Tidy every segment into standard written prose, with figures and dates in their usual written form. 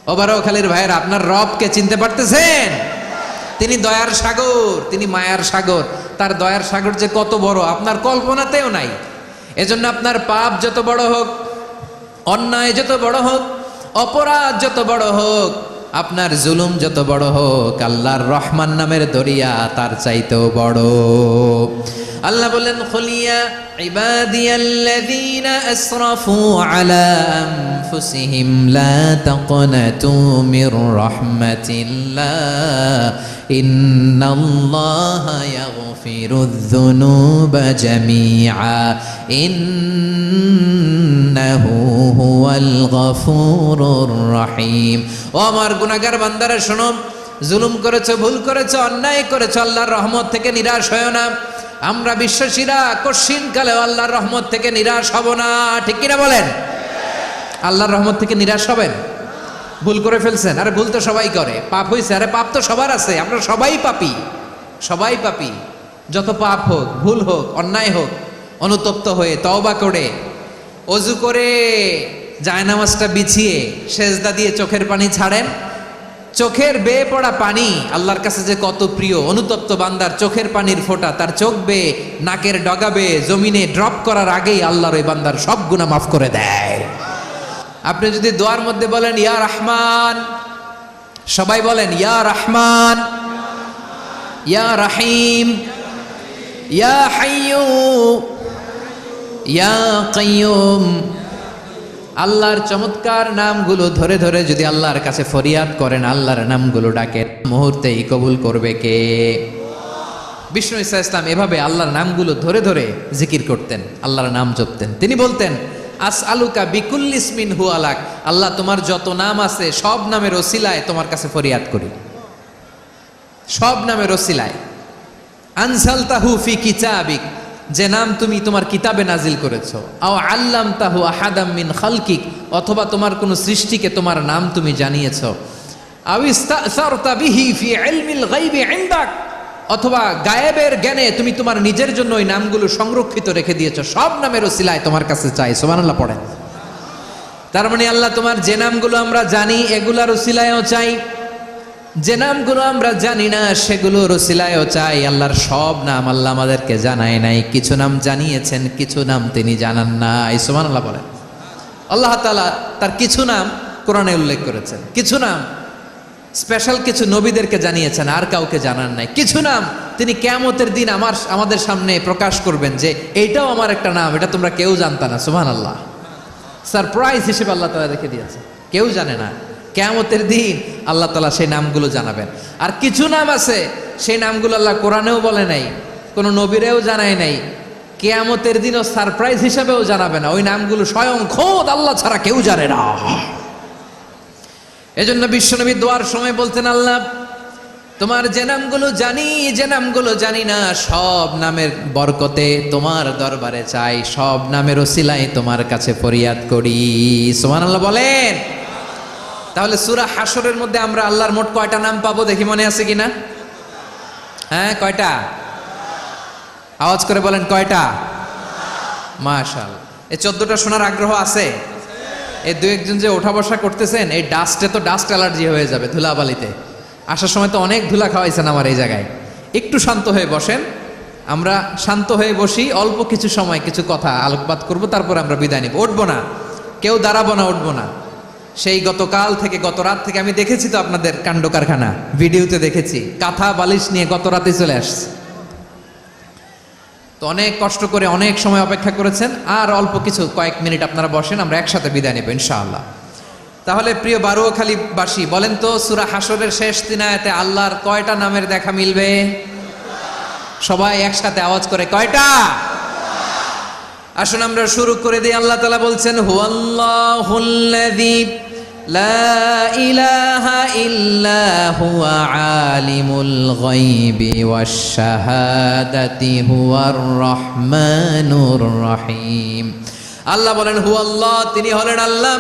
ও বারোয়াখালীর ভাইয়েরা, আপনার রবকে চিনতে পারতেছেন? তিনি দয়ার সাগর, তিনি মায়ার সাগর। তার দয়ার সাগর যে কত বড় আপনার কল্পনাতেও নাই। এজন্য আপনার পাপ যত বড় হোক, অন্যায় যত বড় হোক, অপরাধ যত বড় হোক, আপনার জুলুম যত বড় হোক, আল্লাহর রহমান নামের দরিয়া তার চাইতেও বড়। আল্লাহ বলেন, খুলিয়া ইবাদিয়াল্লাযীনা আসরাফু আলা আনফুসিহিম লা তাকনাতু মির রাহমাতিল্লাহ ইন্নাল্লাহা ইয়াগফিরুয যুনুবা জামিআ ইন্নাহু হুয়াল গফুরুর রহিম। ও আমার গুনাহগার বান্দারা শোনো, জুলুম করেছো, ভুল করেছো, অন্যায় করেছো, আল্লাহর রহমত থেকে নিরাশ হয়ো না। আমরা বিশ্বাসীরা কঠিন কালেও আল্লাহর রহমত থেকে নিরাশ হব না, ঠিক কিনা বলেন? আল্লাহর রহমত থেকে নিরাশ হবেন? ভুল করে ফেলছেন, আরে ভুল তো সবাই করে। পাপ হয়েছে, আরে পাপ তো সবার আছে, আমরা সবাই পাপী, সবাই পাপী। যত পাপ হোক, ভুল হোক, অন্যায় হোক, অনুতপ্ত হয়ে তওবা করে ওযু করে জায়নামাজটা বিছিয়ে সেজদা দিয়ে চোখের পানি ছাড়েন। চোখের বেয়ে পড়া পানি আল্লাহর কাছে যে কত প্রিয়। অনুতপ্ত বান্দার চোখের পানির ফোঁটা তার চোখ বেয়ে, নাকের ডগা বেয়ে জমিনে ড্রপ করার আগেই আল্লাহর ওই বান্দার সব গুনাহ মাফ করে দেয়। আপনি যদি দোয়ার মধ্যে বলেন ইয়া রহমান, সবাই বলেন ইয়া রহমান, ইয়া রহিম, ইয়া হাইয়্যু, ইয়া কাইয়্যুম, আল্লাহর চমৎকার নামগুলো ধরে ধরে যদি আল্লাহর কাছে ফরিয়াদ করেন, আল্লাহর নামগুলো ডাকেন, মুহূর্তেই কবুল করবে কে? বিষ্ণু ঈসা ইসলাম এভাবে আল্লাহর নামগুলো ধরে ধরে জিকির করতেন, আল্লাহর নাম জপতেন। তিনি বলতেন, আসআলুকা বিকুল্লি ইসমিন হুয়া লাক, আল্লাহ তোমার যত নাম আছে সব নামের ওসিলায় তোমার কাছে ফরিয়াদ করি, সব নামের ওসিলায়। আনসালতাহু ফি কিতাবিক, যে নাম তুমি তোমার কিতাবে নাজিল করেছো। আও আল্লামতাহু আহাদাম মিন খালকিক, অথবা তোমার কোনো সৃষ্টিকে তোমার নাম তুমি জানিয়েছো। আও ইস্তাসারতা বিহি ফি ইলমিল গায়বি ইনদাক, অথবা গায়েবের জ্ঞানে তুমি তোমার নিজের জন্য ওই নামগুলো সংরক্ষিত রেখে দিয়েছো। সব নামের ওসিলায় তোমার কাছে চাই। সুবহানাল্লাহ পড়েন। তার মানে আল্লাহ তোমার যে নামগুলো আমরা জানি এগুলার ওসিলায়ও চাই, যে নামগুলো আমরা জানি না সেগুলোর ওসিলায়ও চাই। আল্লাহর সব নাম আল্লাহ আমাদেরকে জানায় নাই, কিছু নাম জানিয়েছেন, কিছু নাম তিনি জানান নাই। সুবহানাল্লাহ বলেন। আল্লাহ তাআলা তার কিছু নাম কোরআনে উল্লেখ করেছেন, কিছু নাম স্পেশাল কিছু নবীদেরকে জানিয়েছেন, আর কাউকে জানান নাই। কিছু নাম তিনি কিয়ামতের দিন আমাদের সামনে প্রকাশ করবেন যে এইটাও আমার একটা নাম, এটা তোমরা কেউ জানতা না। সুবহানাল্লাহ, সারপ্রাইজ হিসেবে আল্লাহ তাআলা রেখে দিয়েছে, কেউ জানে না। কিয়ামতের দিন আল্লাহ তাআলা সেই নামগুলো জানাবেন। আর কিছু নাম আছে সেই নামগুলো আল্লাহ কোরআনেও বলে নাই, কোনো নবীরেও জানায় নাই, কিয়ামতের দিনও সারপ্রাইজ হিসেবেও জানাবে না। ওই নামগুলো স্বয়ং খোদ আল্লাহ ছাড়া কেউ জানে না। এজন্য বিশ্বনবী দোয়ার সময় বলতেন, আল্লাহ তোমার যে নামগুলো জানি, যে নামগুলো জানি না, সব নামের বরকতে তোমার দরবারে চাই, সব নামের ওসিলায় তোমার কাছে ফরিয়াদ করি। সুবহানাল্লাহ বলেন। তাহলে সূরা হাশরের মধ্যে আমরা আল্লাহর মোট কয়টা নাম পাবো দেখি, মনে আছে কিনা? হ্যাঁ, কয়টা? আওয়াজ করে বলেন কয়টা? মাশাআল্লাহ। এই 14টা শোনার আগ্রহ আছে? এই দু একজন যে ওঠা বসা করতেছেন, এই ডাস্টে তো ডাস্ট অ্যালার্জি হয়ে যাবে, ধুলাবালিতে আসার সময় তো অনেক ধুলা খাওয়াইছেন আমার এই জায়গায়। একটু শান্ত হয়ে বসেন, আমরা শান্ত হয়ে বসি, অল্প কিছু সময় কিছু কথা আলোকপাত করব, তারপর আমরা বিদায় নিব। উঠবো না, কেউ দাঁড়াবো না, উঠবো না। সেই গতকাল থেকে, গত রাত থেকে আমি দেখেছি তো আপনাদের কাণ্ড কারখানা, ভিডিওতে দেখেছি, কাঁথা বালিশ নিয়ে গত রাতে চলে আসছে। তো অনেক কষ্ট করে অনেক সময় অপেক্ষা করেছেন, আর অল্প কিছু কয়েক মিনিট আপনারা বসেন, আমরা একসাথে বিদায় নেব ইনশাআল্লাহ। তাহলে প্রিয় বারুয়াখালীবাসী বলেন তো, সূরা হাশরের শেষ 3 আয়াতে আল্লাহর কয়টা নামের দেখা মিলবে? সবাই একসাথে আওয়াজ করে কয়টা? আসুন আমরা শুরু করে দিই। আল্লাহ তাআলা বলছেন, হুয়াল্লাহুল্লাযী লা ইলাহা ইল্লা হুয়া আলিমুল গায়বি ওয়াশ শাহাদাতি হুয়ার রহমানুর রহিম। আল্লাহ বলেন হুয়াল্লাহ, তিনি হলেন আল্লাহ,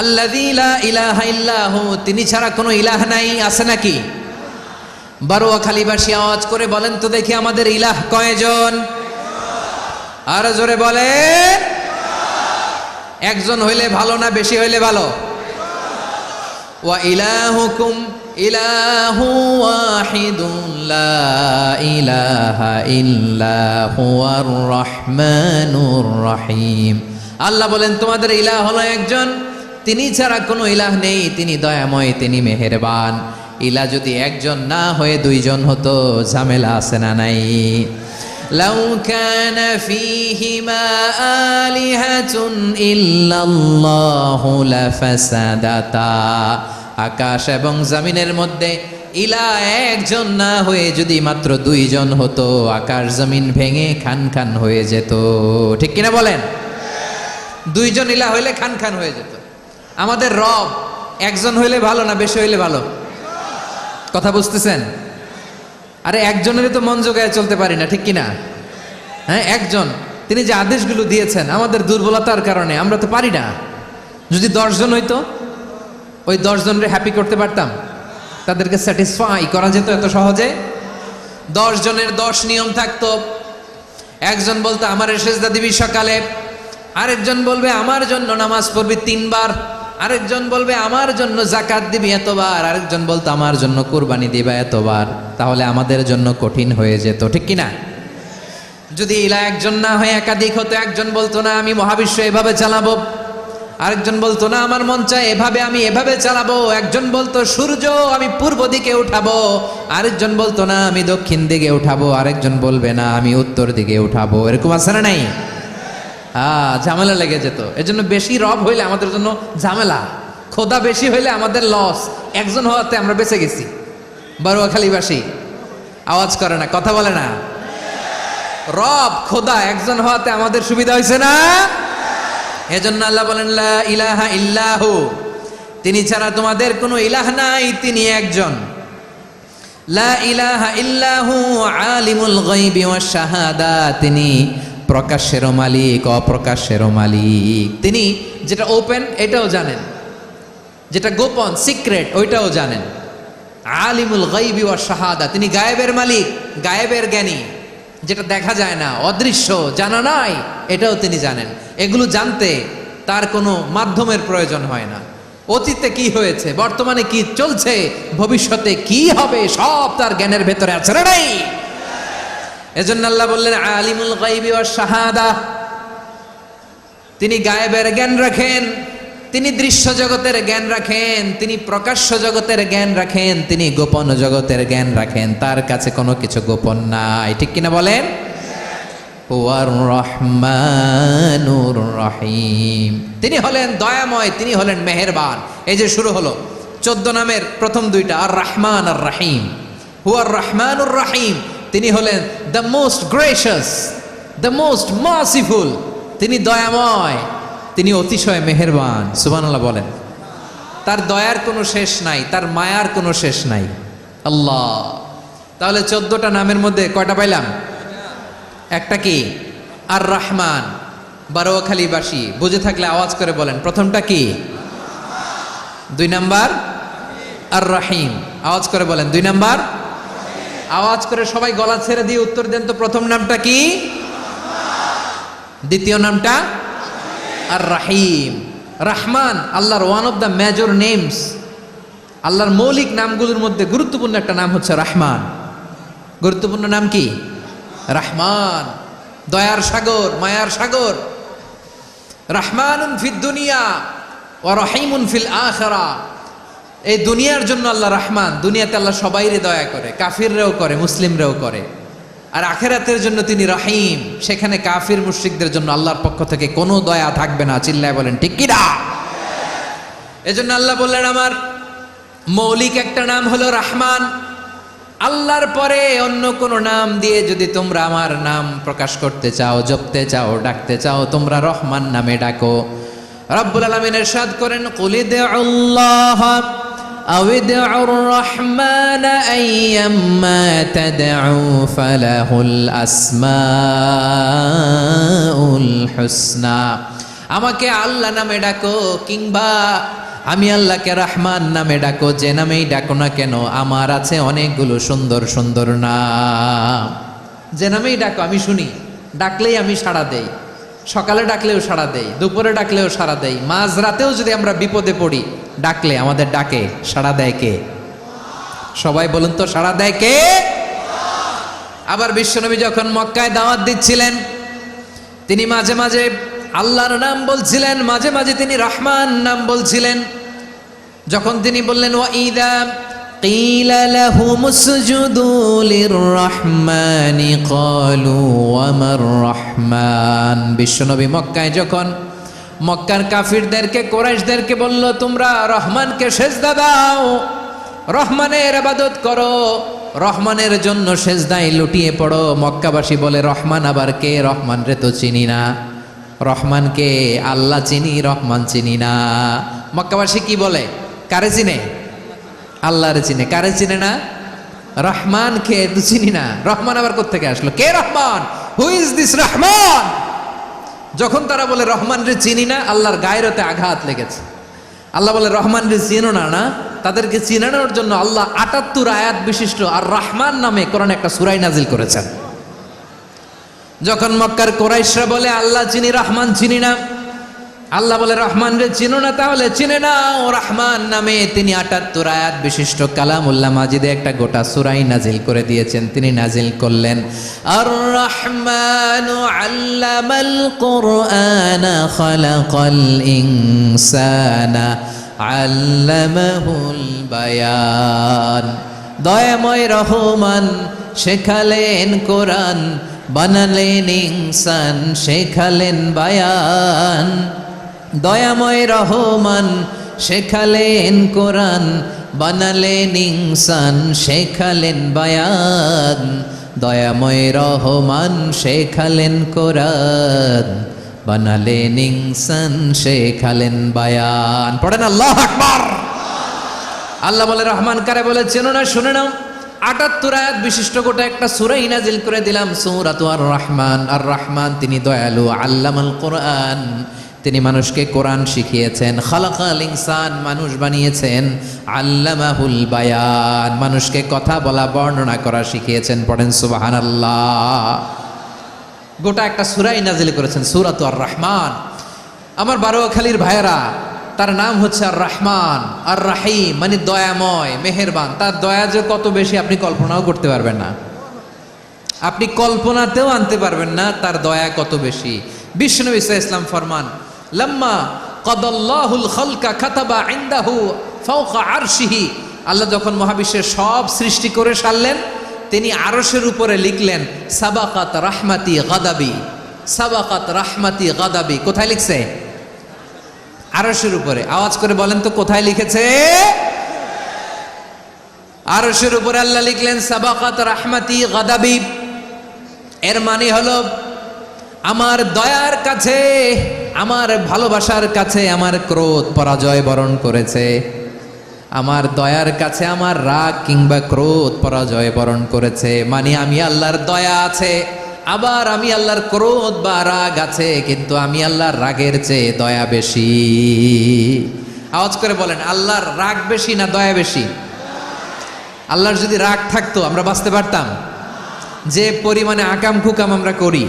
আল্লাযী লা ইলাহা ইল্লা হু, তিনি ছাড়া কোনো ইলাহ নাই। আছে নাকি? বারুয়াখালীবাসী আওয়াজ করে বলেন তো দেখি, আমাদের ইলাহ কয়জন? আর জোরে বলেন। একজন হইলে ভালো না বেশি হইলে ভালো? ওয়া ইলাহুকুম ইলাহু ওয়াহিদুন লা ইলাহা ইল্লা হুয়ার রহমানুর রহিম। আল্লাহ বলেন তোমাদের ইলাহ হলো একজন, তিনি ছাড়া কোনো ইলাহ নেই, তিনি দয়াময়, তিনি মেহেরবান। ইলাহ যদি একজন না হয়ে দুইজন হতো, ঝামেলা আছে না নাই? লাউ কানা ফীহিমা আলিহাতুন ইল্লাল্লাহু লাফাসাদাতা। আকাশ এবং জমিনের মধ্যে ইলাহ একজন না হয়ে যদি মাত্র দুইজন হতো, আকাশ জমিন ভেঙে খান খান হয়ে যেত। ঠিক কিনা বলেন? দুইজন ইলাহ হইলে খান খান হয়ে যেত। আমাদের রব একজন হইলে ভালো না বেশি হইলে ভালো? কথা বুঝতেছেন? আরে একজনেরই তো মন জোগায় চলতে পারি না, ঠিক কিনা? হ্যাঁ, একজন, তিনি যে আদেশগুলো দিয়েছেন আমাদের দুর্বলতার কারণে আমরা তো পারি না। যদি 10 জন হইতো, ওই 10 জনরে হ্যাপি করতে পারতাম, তাদেরকে স্যাটিসফাই করা যেত এত সহজে? 10 জনের 10 নিয়ম থাকতো। একজন বলতো আমার সেজদা দিবি সকালে, আরেকজন বলবে আমার জন্য নামাজ পড়বি 3 বার, আরেকজন বলবে আমার জন্য যাকাত দিবি এতবার, আরেকজন বলতো আমার জন্য কুরবানি দিবা এতবার। তাহলে আমাদের জন্য কঠিন হয়ে যেত, ঠিক কিনা? যদি ইলাহ একজন না হয়ে একাধিক হতো, একজন বলতো না আমি মহাবিশ্ব এভাবে চালাবো, আরেকজন বলতো না আমার মন চায় এভাবে, আমি এভাবে চালাবো, একজন বলতো সূর্য আমি পূর্ব দিকে উঠাবো, আরেকজন বলতো না আমি দক্ষিণ দিকে উঠাবো, আরেকজন বলবে না আমি উত্তর দিকে উঠাবো। এরকম আছে না নাই? ঝামেলা লেগে যেত। এজন্য বেশি রব হইলে আমাদের জন্য ঝামেলা, খোদা বেশি হইলে আমাদের লস। একজন হওয়াতে আমরা বেঁচে গেছি। বারুয়াখালীবাসী আওয়াজ করে না, কথা বলে না। রব খোদা একজন হওয়াতে আমাদের সুবিধা হয়েছে না? এজন্য আল্লাহ বলেন লা ইলাহা ইল্লাহু, তিনি ছাড়া তোমাদের কোনো ইলাহ নাই, তিনি একজন। লা ইলাহা ইল্লাহু আলিমুল গায়বি ওয়াশ শাহাদা, তিনি প্রকাশেরও মালিক অপ্রকাশেরও মালিক। তিনি যেটা ওপেন এটাও জানেন, যেটা গোপন সিক্রেট ওইটাও জানেন। আলিমুল গায়বি ওয়াশ শাহাদা, তিনি গায়েবের মালিক, গায়েবের জ্ঞানী, যেটা দেখা যায় না, অদৃশ্য, জানা নাই, এটাও তিনি জানেন। এগুলো জানতে তার কোনো মাধ্যমের প্রয়োজন হয় না। অতীতে কি হয়েছে, বর্তমানে কি চলছে, ভবিষ্যতে কি হবে, সব তার জ্ঞানের ভেতরে আছে না নাই? এজন্য আল্লাহ বললেন আলিমুল গায়বি ওয়াশ শাহাদা, তিনি গায়েবের জ্ঞান রাখেন, তিনি দৃশ্য জগতের জ্ঞান রাখেন, তিনি প্রকাশ্য জগতের জ্ঞান রাখেন, তিনি গোপন জগতের জ্ঞান রাখেন। তার কাছে কোনো কিছু গোপন নাই, ঠিক কিনা বলেন? হুয়ার রহমানুর রহিম, তিনি হলেন দয়াময়, তিনি হলেন মেহেরবান। এই যে শুরু হলো 14 নামের প্রথম 2টা, আর রহমান আর রহিম। হুয়ার রহমানুর রহিম, তিনি হলেন the most gracious, the most merciful, তিনি দয়াময়, তিনি অতিশয় মেহেরবান। সুবহানাল্লাহ বলেন। তার দয়ার কোনো শেষ নাই, তার মায়ার কোনো শেষ নাই। আল্লাহ, তাহলে 14টা নামের মধ্যে কয়টা পাইলাম? একটা কি? আর রহমান। বারোয়াখালীবাসী বুঝে থাকলে আওয়াজ করে বলেন, প্রথমটা কি? 2 নাম্বার আর রহিম। আওয়াজ করে বলেন 2 নাম্বার। আওয়াজ করে সবাই গলা ছেড়ে দিয়ে উত্তর দেন তো, প্রথম নামটা কি? দ্বিতীয় নামটা? আর রহিম। রহমান আল্লাহর one of the major names, আল্লাহর মৌলিক নামগুলোর মধ্যে গুরুত্বপূর্ণ একটা নাম হচ্ছে রহমান। গুরুত্বপূর্ণ নাম কি? রহমান, দয়ার সাগর, মায়ার সাগর। রহমানুন ফিদ দুনিয়া ওয়া রহিমুন ফিল আখিরা। এই দুনিয়ার জন্য আল্লাহ রহমান, দুনিয়াতে আল্লাহ সবাইরে দয়া করে, কাফিররাও করে, মুসলিমরাও করে। আর আখিরাতের জন্য তিনি রহিম, সেখানে কাফির মুশরিকদের জন্য আল্লাহর পক্ষ থেকে কোনো দয়া থাকবে না। চিল্লায় বলেন ঠিক কি না? এজন্য আল্লাহ বললেন আমার মৌলিক একটা নাম হলো রহমান। আল্লাহর পরে অন্য কোনো নাম দিয়ে যদি তোমরা আমার নাম প্রকাশ করতে চাও, জপতে চাও, ডাকতে চাও, তোমরা রহমান নামে ডাকো। রব্বুল আলামিন ইরশাদ করেন কুলিদুল্লাহ আউদুর রহমান আইয়াম্মা তাদউ ফালাহুল আসমাউল হুসনা। আমাকে আল্লাহ নামে ডাকো, কিংবা আমি আল্লাহকে রহমান নামে ডাকো, যে নামেই ডাকো না কেন আমার আছে অনেকগুলো সুন্দর সুন্দর নাম। যে নামেই ডাকো আমি শুনি, ডাকলেই আমি সাড়া দেই। সকালে ডাকলেও সাড়া দেই, দুপুরে ডাকলেও সাড়া দেই, মাঝরাতেও যদি আমরা বিপদে পড়ি ডাকলে, আমাদের ডাকে সাড়া দেয় কে? সবাই বলুন তো, সাড়া দেয় কে? আবার বিশ্বনবী যখন মক্কায় দাওয়াত দিচ্ছিলেন, তিনি মাঝে মাঝে আল্লাহর নাম বলছিলেন, মাঝে মাঝে তিনি রহমান নাম বলছিলেন। যখন তিনি বললেন ওয়াইদা কিলা লাহুমুসজুদু লিররহমানি ক্বালু ওয়ামার রহমান। বিশ্বনবী মক্কায় যখন মক্কার কাফিরদেরকে, কুরাইশদেরকে বলল তোমরা রহমানকে সেজদা দাও, রহমানের ইবাদত করো, রহমানের জন্য সেজদায় লুটিয়ে পড়ো। মক্কাবাসী বলে রহমান আবার কে? রহমান রে তো চিনি না। রহমানকে? আল্লাহ চিনি, রহমান চিনি না। মক্কাবাসী কি বলে? কারে চিনে? আল্লাহরে চিনে। কারে চিনে না? রহমান কে তো চিনি না। রহমান আবার কোত্থেকে আসলো? কে Rahman? Who is this Rahman? যখন তারা বলে রহমান রে চিনি না, আল্লাহর গায়রতে আঘাত লেগেছে। আল্লাহ বলে রহমান রে চিনো না, না তাদেরকে চিনানোর জন্য আল্লাহ ৭৮ আয়াত বিশিষ্ট আর রহমান নামে কোরআনে একটা সূরা নাজিল করেছেন। যখন মক্কার কুরাইশরা বলে আল্লাহ চিনি, রহমান চিনি না, আল্লাহ বলে রহমান রে চিনো না, তাহলে চিনে নাও রহমান নামে তিনি ৭৮ আয়াত বিশিষ্ট কালামুল্লাহ মাজিদে একটা গোটা সূরাই নাজিল করে দিয়েছেন। তিনি নাজিল করলেন আর রহমানু আল্লামাল কুরআনা খালাকাল ইনসানা আল্লামাহুল বায়ান। দয়াময় রহমান শেখালেন কোরআন, বানালেন ইনসান, শেখালেন বায়ান। দয়াময় রহমান শেখালেন কোরআন, বানালেন ইনসান, শেখালেন বায়ান। দয়াময় রহমান শেখালেন কোরআন, বানালেন ইনসান, শেখালেন বায়ান। পড়েন আল্লাহু আকবার। আল্লাহ বলে রহমান কারে বলে চেনো না? শুনে নাও, ৭৮ আয়াত বিশিষ্ট গোটা একটা সূরাই নাজিল করে দিলাম, সূরাতু আর রহমান। আর রহমান তিনি দয়ালু, আল্লামাল কোরআন তিনি মানুষকে কোরআন শিখিয়েছেন, খালাকাল ইনসান মানুষ বানিয়েছেন, আল্লামাহুল বায়ান মানুষকে কথা বলা, বর্ণনা করা শিখিয়েছেন। পড়েন সুবহানাল্লাহ। গোটা একটা সূরাই নাজিল করেছেন, সূরাতু আর রহমান। আমার বারোয়াখালীর ভাইয়েরা, তার নাম হচ্ছে আর রহমান, আর রাহিম মানে দয়াময়, মেহেরবান। তার দয়া যে কত বেশি আপনি কল্পনাও করতে পারবেন না, আপনি কল্পনাতেও আনতে পারবেন না তার দয়া কত বেশি। বিশ্বনবী সাল্লাল্লাহু আলাইহি ওয়াসাল্লাম ফরমান লাম্মা কাদাল্লাহুল খালকা কাতাবা ইনদাহু ফাওকা আরশিহি। আল্লাহ যখন মহাবিশ্বের সব সৃষ্টি করে সারলেন, তিনি আরশের উপরে লিখলেন সাবাকাত রাহমাতি গাদাবি, সাবাকাত রাহমাতি গাদাবি। কোথায় লিখছে? আরশের উপরে। আওয়াজ করে বলেন তো কোথায় লিখেছে? আরশের উপরে আল্লাহ লিখলেন সাবাকাত রাহমাতি গাদাবি। এর মানে হলো আমার দয়ার কাছে, আমার ভালোবাসার কাছে আমার ক্রোধ পরাজয় বরণ করেছে, আমার দয়ার কাছে আমার রাগ কিংবা ক্রোধ পরাজয় বরণ করেছে। মানে আমি আল্লাহর দয়া আছে, আবার আমি আল্লাহর ক্রোধ বা রাগ আছে, কিন্তু আমি আল্লাহর রাগের চেয়ে দয়া বেশি। আওয়াজ করে বলেন আল্লাহর রাগ বেশি না দয়া বেশি? আল্লাহর যদি রাগ থাকতো আমরা বাঁচতে পারতাম? যে পরিমাণে আকাম কুকাম আমরা করি,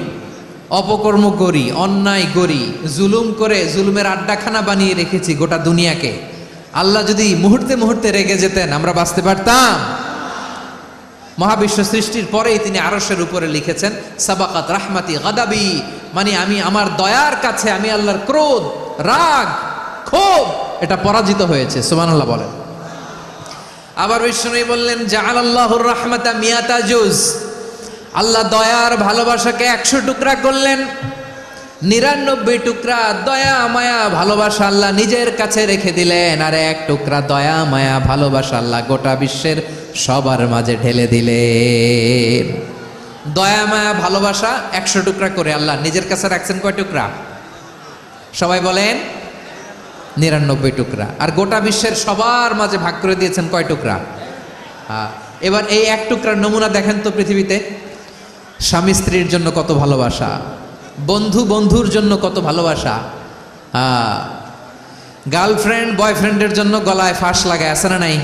অপকর্ম করি, অন্যায় করি, জুলুম করে জুলুমের আড্ডাখানা বানিয়ে রেখেছি গোটা দুনিয়াকে, আল্লাহ যদি মুহূর্তে মুহূর্তে রেগে যেতেন আমরা বাঁচতে পারতাম? মহাবিশ্ব সৃষ্টির পরেই তিনি আরশের উপরে লিখেছেন সাবাকাত রাহমাতি গাদাবি, মানে আমি আমার দয়ার কাছে আমি আল্লাহর ক্রোধ, রাগ, ক্ষোভ এটা পরাজিত হয়েছে। সুবহানাল্লাহ বলেন। আবার বিষ্ণু বললেন জাআলাল্লাহুর রাহমাতা মিয়াতা জুজ। আল্লাহ দয়ার ভালোবাসাকে ১০০ টুকরা করলেন, ৯৯ টুকরা দয়া মায়া ভালোবাসা আল্লাহ নিজের কাছে রেখে দিলেন, আর ১ টুকরা দয়া মায়া ভালোবাসা আল্লাহ গোটা বিশ্বের সবার মাঝে ঢেলে দিলেন। দয়া মায়া ভালোবাসা ১০০ টুকরা করে আল্লাহ নিজের কাছে রাখছেন কয় টুকরা? সবাই বলেন ৯৯ টুকরা। আর গোটা বিশ্বের সবার মাঝে ভাগ করে দিয়েছেন কয় টুকরা? এবার এই ১ টুকরার নমুনা দেখেন তো পৃথিবীতে। স্বামী স্ত্রীর জন্য কত ভালোবাসা, বন্ধু বন্ধুর জন্য কত ভালোবাসা, গার্লফ্রেন্ড বয়ফ্রেন্ডের জন্য গলায় ফাঁস লাগায়, আছে না নাই?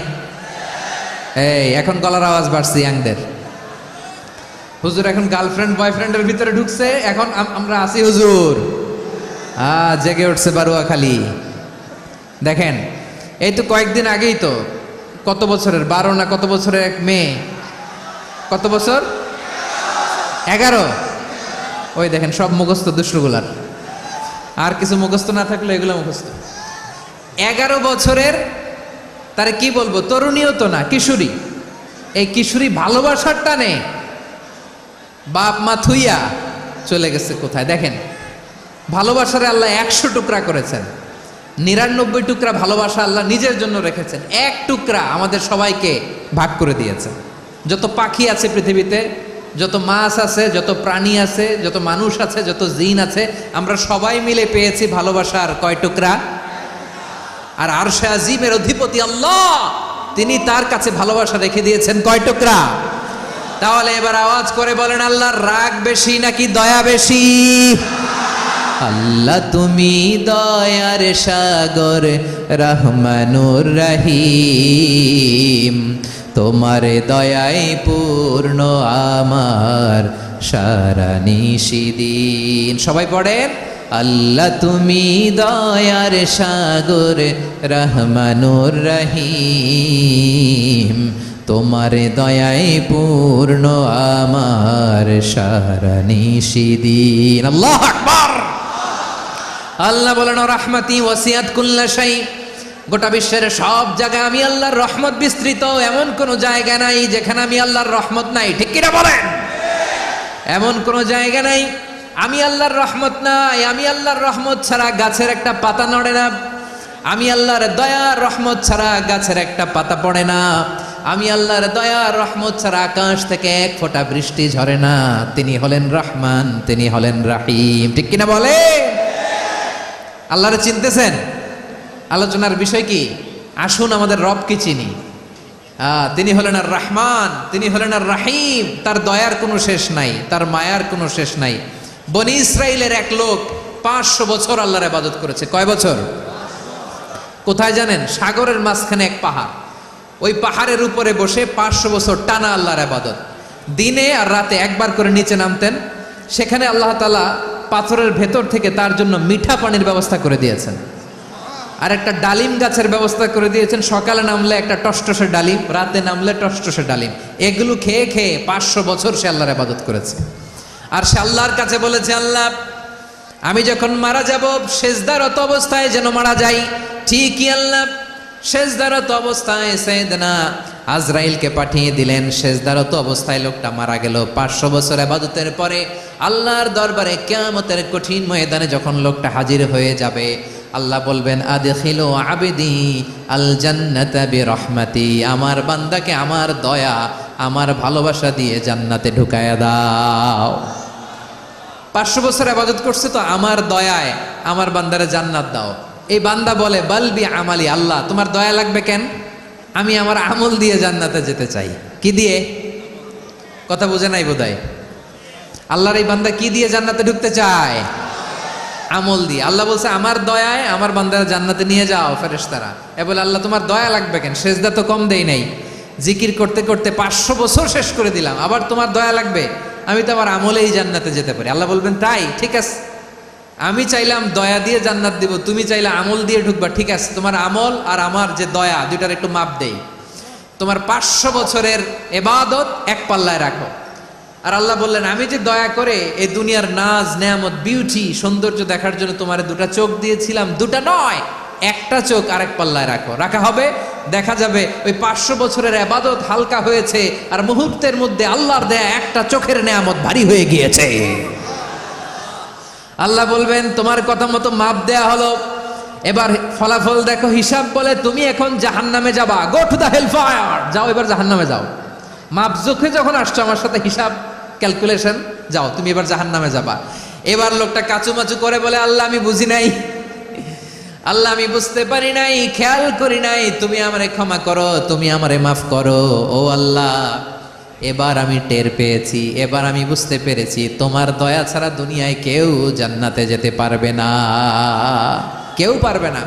এই এখন গলার আওয়াজ বাড়ছে ইয়াংদের। হুজুর এখন গার্লফ্রেন্ড বয়ফ্রেন্ডের ভিতরে ঢুকছে, এখন আমরা আছি হুজুর। জেগে উঠছে বারুয়াখালী। দেখেন এই তো কয়েকদিন আগেই তো, কত বছরের 12 না কত বছরের এক মেয়ে, কত বছর, 11। ওই দেখেন সব মুখস্থ দুষ্টগুলার, আর কিছু মুখস্থ না থাকলে এগুলো মুখস্থ। 11 বছরের, তারে কি বলবো, তরুণীও তো না, কিশোরী। এই কিশোরী ভালোবাসার টানে বাপ মা থুইয়া চলে গেছে কোথায়। দেখেন ভালোবাসারে আল্লাহ 100 টুকরা করেছেন, 99 টুকরা ভালোবাসা আল্লাহ নিজের জন্য রেখেছেন, 1 টুকরা আমাদের সবাইকে ভাগ করে দিয়েছেন। যত পাখি আছে পৃথিবীতে, যত মাছ আছে, যত প্রাণী আছে, যত মানুষ আছে, যত জিন আছে, আমরা সবাই মিলে পেয়েছি ভালোবাসার কয় টুকরা। আর আরশে আজিমের অধিপতি আল্লাহ, তিনি তার কাছে ভালোবাসা রেখে দিয়েছেন কয় টুকরা। তাহলে এবার আওয়াজ করে বলেন, আল্লাহর রাগ বেশি নাকি দয়া বেশি? আল্লাহ তুমি দয়ার সাগর, রহমানুর রহিম, তোমার দয়ায় পূর্ণ আমার সারা নিশিদিন। সবাই পড়েন, আল্লাহ তুমি দয়ার সাগর, রহমানুর রহিম, তোমার দয়ায় পূর্ণ আমার সারা নিশিদিন। আল্লাহু আকবার। আল্লাহ বলেন, রাহমাতি ওয়াসিআত কুল্লা শাই, গোটা বিশ্বের সব জায়গায় আমি আল্লাহর রহমত বিস্তৃত, এমন কোন জায়গা নাই যেখানে আমি আল্লাহর রহমত নাই। ঠিক কিনা বলেন? এমন কোন জায়গা নাই আমি আল্লাহর রহমত নাই। আমি আল্লাহর রহমত ছাড়া গাছের একটা পাতা নড়ে না, আমি আল্লাহর দয়ার রহমত ছাড়া গাছের একটা পাতা পড়ে না, আমি আল্লাহর দয়ার রহমত ছাড়া আকাশ থেকে এক ফোঁটা বৃষ্টি ঝরে না। তিনি হলেন রহমান, তিনি হলেন রাহিম। ঠিক কিনা বলে? আল্লাহরে চিনতেছেন? আলোচনার বিষয় কি? আসুন আমাদের রবকে চিনি। তিনি হলেন আর রহমান, তিনি হলেন আর রাহিম। তার দয়ার কোনো শেষ নাই, তার মায়ার কোনো শেষ নাই। বনি ইসরাইলের এক লোক 500 বছর আল্লাহর ইবাদত করেছে। কয় বছর? কোথায় জানেন? সাগরের মাঝখানে এক পাহাড়, ওই পাহাড়ের উপরে বসে 500 বছর টানা আল্লাহর ইবাদত। দিনে আর রাতে একবার করে নিচে নামতেন। সেখানে আল্লাহ তাআলা পাথরের ভেতর থেকে তার জন্য মিঠা পানির ব্যবস্থা করে দিয়েছেন, আর একটা ডালিম গাছের ব্যবস্থা করে দিয়েছেন। সকালে নামলে একটা টসটসে ডালিম, রাতে নামলে টসটসে ডালিম। এগুলো খেয়ে খেয়ে 500 বছর সে আল্লাহর ইবাদত করেছে। আর সে আল্লাহর কাছে বলেছে, আল্লাহ আমি যখন মারা যাব সেজদারত অবস্থায় যেন মারা যাই। ঠিকই আল্লাহ সেজদারত অবস্থায় সাইয়েদনা আজরাইলকে পাঠিয়ে দিলেন। সেজদারত অবস্থায় লোকটা মারা গেল। 500 বছর ইবাদতের পরে আল্লাহর দরবারে কিয়ামতের কঠিন ময়দানে যখন লোকটা হাজির হয়ে যাবে, আল্লাহ বলবেন, আদখিলু আবদি আল জান্নাতা বিরহমাতি, আমার বান্দাকে আমার দয়া, আমার ভালোবাসা দিয়ে জান্নাতে ঢুকায়া দাও। 500 বছর ইবাদত করছে তো, আমার দয়ায় আমার বান্দারে জান্নাত দাও। এই বান্দা বলে, বালবি আমালি, আল্লাহ তোমার দয়া লাগবে কেন? আমি আমার আমল দিয়ে জান্নাতে যেতে চাই। কি দিয়ে? কথা বুঝে নাই বোধহয়। আল্লাহর এই বান্দা কি দিয়ে জান্নাতে ঢুকতে চায়? আমল দিয়ে। আল্লাহ বলছে, আমার দয়ায় আমার বান্দারা জান্নাতে নিয়ে যাও ফেরেশতারা। এ বলে, আল্লাহ তোমার দয়া লাগবে কেন? সেজদা তো কম দেই নাই, জিকির করতে করতে 500 বছর শেষ করে দিলাম, আবার তোমার দয়া লাগবে? আমি তো আমার আমলেই জান্নাতে যেতে পারি। আল্লাহ বলবেন, তাই ঠিক আছে, আমি চাইলাম দয়া দিয়ে জান্নাত দিব, তুমি চাইলে আমল দিয়ে ঢুকবা, ঠিক আছে, তোমার আমল আর আমার যে দয়া দুইটার একটু মাপ দেই। তোমার 500 বছরের ইবাদত এক পাল্লায় রাখো। আর আল্লাহ বললেন, আমি যে দয়া করে এই দুনিয়ার নাজ নেয়ামত বিউটি সৌন্দর্য দেখার জন্য তোমার 2টা চোখ দিয়েছিলাম, 2টা নয়, একটা চোখ আরেক পাল্লায় রাখো। রাখা হবে, দেখা যাবে ওই 500 বছরের ইবাদত হালকা হয়েছে, আর মুহূর্তের মধ্যে আল্লাহর দেয়া একটা চোখের নেয়ামত ভারী হয়ে গিয়েছে। আল্লাহ বলবেন, তোমার কথা মতো মাপ দেয়া হলো, এবার ফলাফল দেখো, হিসাব বলে তুমি এখন জাহান্নামে যাবা। Go to the hell fire, যাও এবার জাহান্নামে যাও। মাপ জোখে যখন আসছো আমার সাথে হিসাব ক্যালকুলেশন, যাও তুমি এবার জাহান্নামে যাবা। এবার লোকটা কাচুমাচু করে বলে, আল্লাহ আমি বুঝি নাই, আল্লাহ আমি বুঝতে পারি নাই, খেয়াল করি নাই, তুমি আমারে ক্ষমা করো, তুমি আমারে মাফ করো। ও আল্লাহ, এবার আমি টের পেয়েছি, এবার আমি বুঝতে পেরেছি, তোমার দয়া ছাড়া দুনিয়ায় কেউ জান্নাতে যেতে পারবে না, কেউ পারবে না।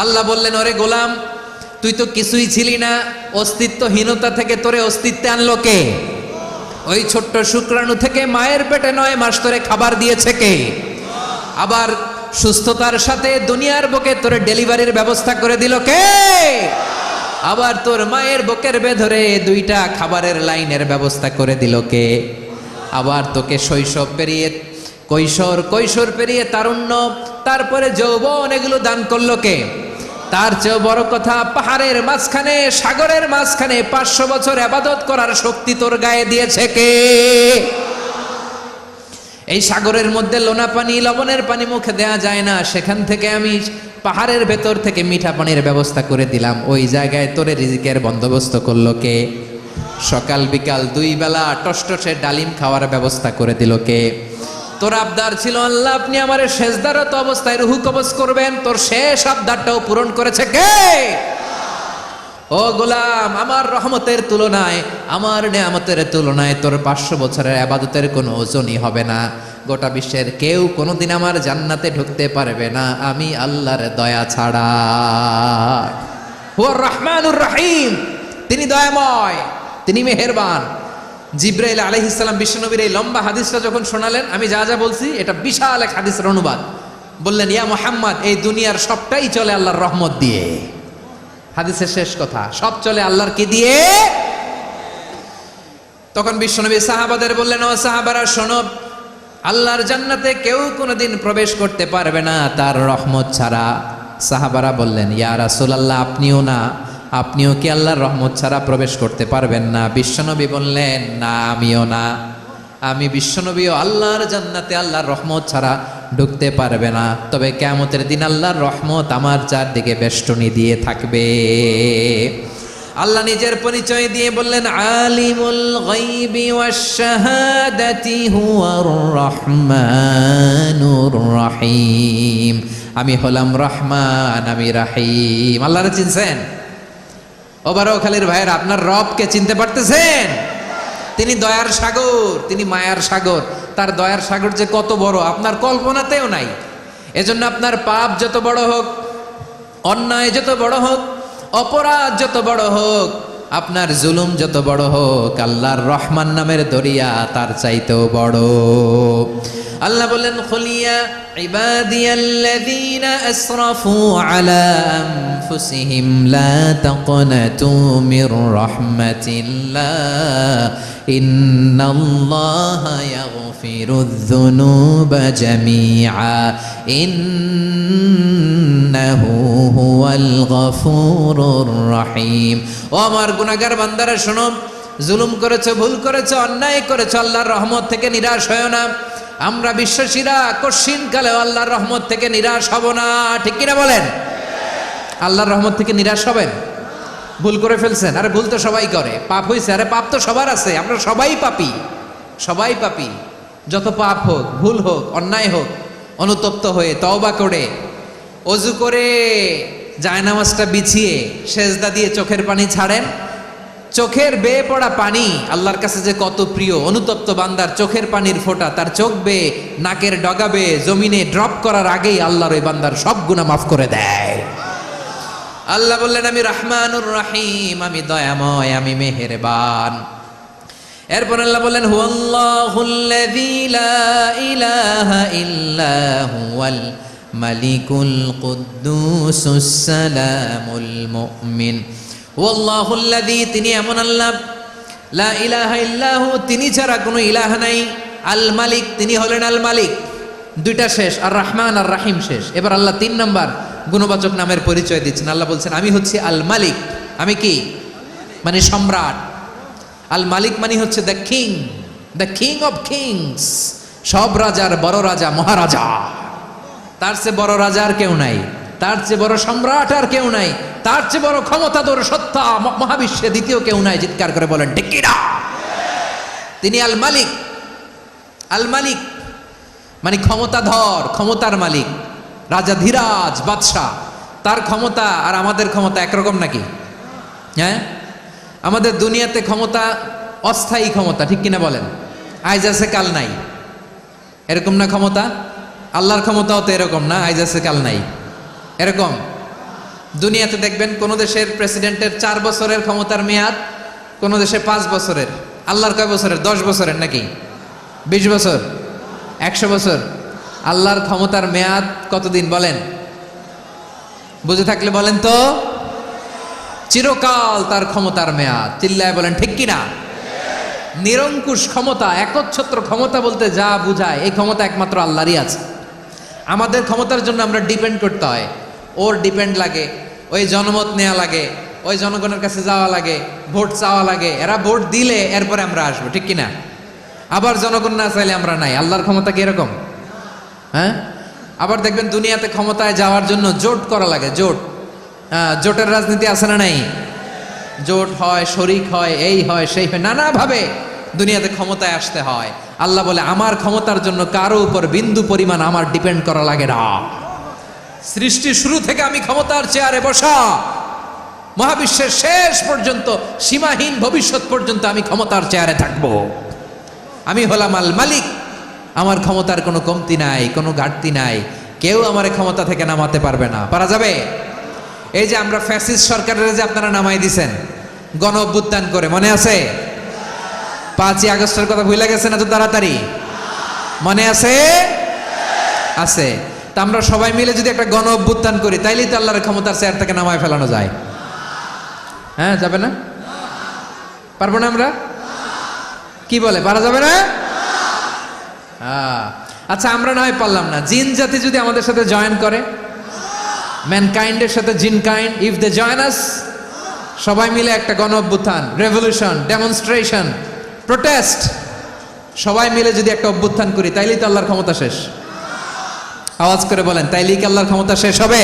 আল্লাহ বললেন, ওরে গোলাম, তুই তো কিছুই ছিলি না, অস্তিত্বহীনতা থেকে তোরে অস্তিত্বে আনলো কে? ওই ছোট্ট শুক্রাণু থেকে মায়ের পেটে 9 মাস ধরে খাবার দিয়েছে কে? আবার সুস্থতার সাথে দুনিয়ার বুকে তোর ডেলিভারির ব্যবস্থা করে দিল কে? আবার তোর মায়ের বুকের ভেতরে 2টা খাবারের লাইনের ব্যবস্থা করে দিল কে? আবার তোকে শৈশব পেরিয়ে কৈশোর পেরিয়ে তারুণ্য, তারপরে যৌবন, এগুলো দান করলো কে? তার চেয়ে বড় কথা, পাহাড়ের মাঝখানে, সাগরের মাঝখানে 500 বছর ইবাদত করার শক্তি তোর গায়ে দিয়েছে কে? এই সাগরের মধ্যে লোনা পানি, লবণের পানি মুখে দেয়া যায় না, সেখান থেকে আমি পাহাড়ের ভেতর থেকে মিঠা পানির ব্যবস্থা করে দিলাম। ওই জায়গায় তোরে রিজিকের বন্দোবস্ত করলো কে? সকাল বিকাল 2 বেলা টসটসে ডালিম খাওয়ার ব্যবস্থা করে দিল কে? তোর আবদার ছিল আল্লাহ আপনি আমারে সেজদারত অবস্থায় রুহু কবজ করবেন, তোর শেষ আবদারটাও পূরণ করেছে কে? ও গোলাম, আমার রহমতের তুলনায়, আমার নেয়ামতের তুলনায় তোর 500 বছরের ইবাদতের কোনো ওজনই হবে না। গোটা বিশ্বের কেউ কোনোদিন আমার জান্নাতে ঢুকতে পারবে না আমি আল্লাহর দয়া ছাড়া। হুয়ার রহমানুর রহিম, তিনি দয়াময়, তিনি মেহেরবান। জিব্রাইল আলাইহিস সালাম বিশ্বনবীর এই লম্বা হাদিসটা যখন শোনালেন, আমি যা যা বলছি এটা বিশাল এক হাদিসের অনুবাদ। বললেন, ইয়া মুহাম্মদ, এই দুনিয়ার সবটাই চলে আল্লাহর রহমত দিয়ে। হাদিসের শেষ কথা, সব চলে আল্লাহর কি দিয়ে? তখন বিশ্বনবী সাহাবাদের বললেন, ও সাহাবারা শোনো, আল্লাহর জান্নাতে কেউ কোনোদিন প্রবেশ করতে পারবে না তার রহমত ছাড়া। সাহাবারা বললেন, ইয়া রাসূলুল্লাহ, আপনিও না? আপনিও কি আল্লাহর রহমত ছাড়া প্রবেশ করতে পারবেন না? বিশ্বনবী বললেন, না আমিও না। আমি বিশ্বনবীও আল্লাহর জান্নাতে আল্লাহর রহমত ছাড়া ঢুকতে পারবে না। তবে কিয়ামতের দিন আল্লাহর রহমত আমার চারদিকে বেষ্টনী দিয়ে থাকবে। আল্লাহ নিজের পরিচয় দিয়ে বললেন, আলিমুল গায়বি ওয়াশ শাহাদাতি হুয়ার রহমানুর রহিম। আমি হলাম রহমান, আমি রাহিম। আল্লাহরে চিনছেন? ও বারোখালীর ভাইয়ের, আপনার রবকে চিনতে পারতেছেন? তিনি দয়ার সাগর, তিনি মায়ার সাগর। তার দয়ার সাগর যে কত বড় আপনার কল্পনাতেও নাই। এজন্য আপনার পাপ যত বড় হোক, অন্যায় যত বড় হোক, অপরাধ যত বড় হোক, আপনার জুলুম যত বড় হোক, আল্লাহর রহমান নামের দরিয়া তার চাইতেও বড়। আল্লাহ বললেন, খুলিয়া ইবাদিয়াল্লাযীনা আসরাফু আলা আনফুসিহিম লা তাকনাতু মির রাহমাতিল্লাহ ইন্নাল্লাহা ইয়াগফিরুয যুনুবা জামিআ ইন্নাহু হুয়াল গফুরুর রহিম। ও আমার গুনাহগার বান্দারা শোনো, জুলুম করেছো, ভুল করেছো, অন্যায় করেছো, আল্লাহর রহমত থেকে নিরাশ হয়ো না। আমরা বিশ্বাসীরা কশিনকালেও আল্লাহর রহমত থেকে নিরাশ হব না, ঠিক কিনা বলেন? আল্লাহর রহমত থেকে নিরাশ হবেন? ভুল করে ফেলছেন, আরে ভুল তো সবাই করে। পাপ হয়েছে, আরে পাপ তো সবার আছে, আমরা সবাই পাপী, সবাই পাপী। যত পাপ হোক, ভুল হোক, অন্যায় হোক, অনুতপ্ত হয়ে তওবা করে, ওযু করে, জায়নামাজটা বিছিয়ে সেজদা দিয়ে চোখের পানি ছাড়েন। চোখের বেয়ে পড়া পানি আল্লাহর কাছে যে কত প্রিয়। অনুতপ্ত বান্দার চোখের পানির ফোঁটা তার চোখ বেয়ে, নাকের ডগা বেয়ে জমিনে ড্রপ করার আগেই আল্লাহর ওই বান্দার সব গুনাহ মাফ করে দেয়। আল্লাহ বললেন, আমি রহমানুর রহিম, আমি দয়াময়, আমি মেহেরবান। এরপর আল্লাহ বললেন, হুয়াল্লাহুল্লাযী লা ইলাহা ইল্লা হুয়াল মালিকুল কুদ্দুসুস সালামুল মুমিন। ওয়াল্লাহুল্লাযী, তিনি এমন আল্লাহ, লা ইলাহা ইল্লাহু, তিনি ছাড়া কোনো ইলাহ নাই। আল মালিক, তিনি হলেন আল মালিক। 2টা শেষ, আর রহমান আর রাহিম শেষ। এবার আল্লাহ 3 নম্বর গুণবাচক নামের পরিচয় দিচ্ছেন। আল্লাহ বলছেন, আমি হচ্ছি আল মালিক। আমি কি? মানে সম্রাট। আল মালিক মানে হচ্ছে the king, the king of kings. সব রাজার বড় রাজা, মহারাজা। তার চেয়ে বড় রাজা আর কেউ নাই, তার চেয়ে বড় সম্রাট আর কেউ নাই, তার চেয়ে বড় ক্ষমতাধর সত্তা মহাবিশ্বে দ্বিতীয় কেউ নাই। চিৎকার করে বলেন ঠিক কিনা? তিনি আল মালিক। আল মালিক মানে ক্ষমতাধর, ক্ষমতার মালিক, রাজা ধীরাজ বাদশাহ। তার ক্ষমতা আর আমাদের ক্ষমতা একরকম নাকি? হ্যাঁ, আমাদের দুনিয়াতে ক্ষমতা অস্থায়ী ক্ষমতা, ঠিক কিনা বলেন? আইজ আছে কাল নাই, এরকম না ক্ষমতা? আল্লাহর ক্ষমতাও তো এরকম না, আইজ আছে কাল নাই এরকম। দুনিয়াতে দেখবেন কোন দেশের প্রেসিডেন্টের 4 বছরের ক্ষমতার মেয়াদ, কোন দেশে 5 বছরের। আল্লাহর কয় বছরের? 10 বছরের নাকি 20 বছর, 100 বছর, আল্লাহর ক্ষমতার মেয়াদ কতদিন বলেন? বুঝে থাকলে বলেন তো। চিরকাল তার ক্ষমতার মেয়াদ। চিল্লায় বলেন ঠিক কিনা? নিরঙ্কুশ ক্ষমতা, একচ্ছত্র ক্ষমতা বলতে যা বুঝায়, এই ক্ষমতা একমাত্র আল্লাহরই আছে। আমাদের ক্ষমতার জন্য আমরা ডিপেন্ড করতে হয়, ওর ডিপেন্ড লাগে, ওই জনমত নেওয়া লাগে, ওই জনগণের কাছে যাওয়া লাগে, ভোট চাওয়া লাগে, এরা ভোট দিলে এরপরে আমরা আসবো, ঠিক কিনা? আবার জনগণ না চাইলে আমরা নাই। আল্লাহর ক্ষমতা কি এরকম? হ্যাঁ। আবার দেখবেন দুনিয়াতে ক্ষমতায় যাওয়ার জন্য জোট করা লাগে, জোট। জোটের রাজনীতি আছে না নাই? জোট হয়, শরিক হয়, এই হয় সেই হয়, নানাভাবে দুনিয়াতে ক্ষমতায় আসতে হয়। আল্লাহ বলে আমার ক্ষমতার জন্য কারো উপর বিন্দু পরিমাণ আমার ডিপেন্ড করা লাগে না। সৃষ্টি শুরু থেকে আমি ক্ষমতার চেয়ারে বসা, মহাবিশ্বের শেষ পর্যন্ত, সীমাহীন ভবিষ্যৎ পর্যন্ত আমি ক্ষমতার চেয়ারে থাকবো। আমি হলাম আল মালিক। আমার ক্ষমতার কোনো কমতি নাই, কোনো ঘাটতি নাই। কেউ আমার ক্ষমতা থেকে নামাতে পারবে না। পারা যাবে? এই যে আমরা ফ্যাসিস্ট সরকারের যে আপনারা নামাই দিছেন গণ অভ্যুত্থান করে, মনে আছে? 5ই আগস্টের কথা ভুলে গেছেন এত তাড়াতাড়ি? মনে আছে? আছে। তা আমরা সবাই মিলে যদি একটা গণ অভ্যুত্থান করি, তাইলেই তো আল্লাহর ক্ষমতার চেয়ার থেকে নামায় ফেলানো যায়। হ্যাঁ, যাবে না? পারবো না আমরা? কি বলে, পারা যাবে না? আচ্ছা, আমরা না হয় পারলাম না, জিন জাতি যদি আমাদের সাথে জয়েন করে, ম্যানকাইন্ডের সাথে জিনকাইন্ড, ইফ দে জয়েন আস, সবাই মিলে একটা গণ অভ্যুত্থান, রেভলিউশন, ডেমনস্ট্রেশন, প্রোটেস্ট, সবাই মিলে যদি একটা অভ্যুত্থান করি, তাইলেই তো আল্লাহর ক্ষমতা শেষ। আওয়াজ করে বলেন, তাইলেই কি আল্লাহর ক্ষমতা শেষ হবে?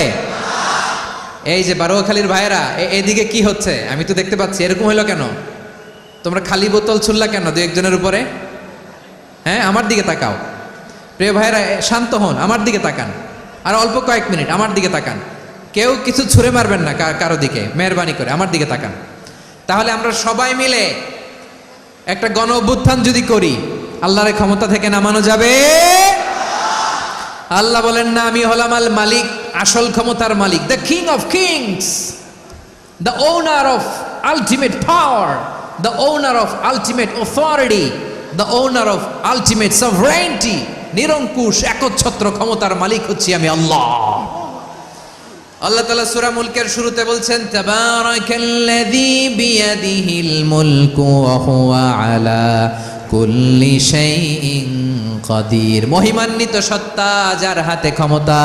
এই যে বারোয়াখালীর ভাইয়েরা, এদিকে কি হচ্ছে আমি তো দেখতে পাচ্ছি, এরকম হইলো কেন? তোমরা খালি বোতল ছুড়লা কেন দু একজনের উপরে? হ্যাঁ, আমার দিকে তাকাও। প্রিয় ভাইয়েরা, শান্ত হন, আমার দিকে তাকান, আর অল্প কয়েক মিনিট আমার দিকে তাকান। কেউ কিছু ছুঁড়ে মারবেন না কারো দিকে, মেহরবানি করে আমার দিকে তাকান। তাহলে আমরা সবাই মিলে একটা গণ অভ্যুত্থান যদি করি, আল্লাহর ক্ষমতা থেকে নামানো যাবে? আল্লাহ বলেন না, আমি হলাম আল মালিক, আসল ক্ষমতার মালিক, the king of kings, the owner of ultimate power, the owner of ultimate authority, the owner of ultimate sovereignty. নিরঙ্কুশ একচ্ছত্র ক্ষমতার মালিক হচ্ছি আমি আল্লাহ। আল্লাহ তাআলা সূরা মুলকের শুরুতে বলছেন, তাবারাকাল্লাযী বিয়াদিহিল মুলকু ওয়া হুয়া আলা কুল্লি শাইইন কাদির। মহিমান্বিত সত্তা, যার হাতে ক্ষমতা,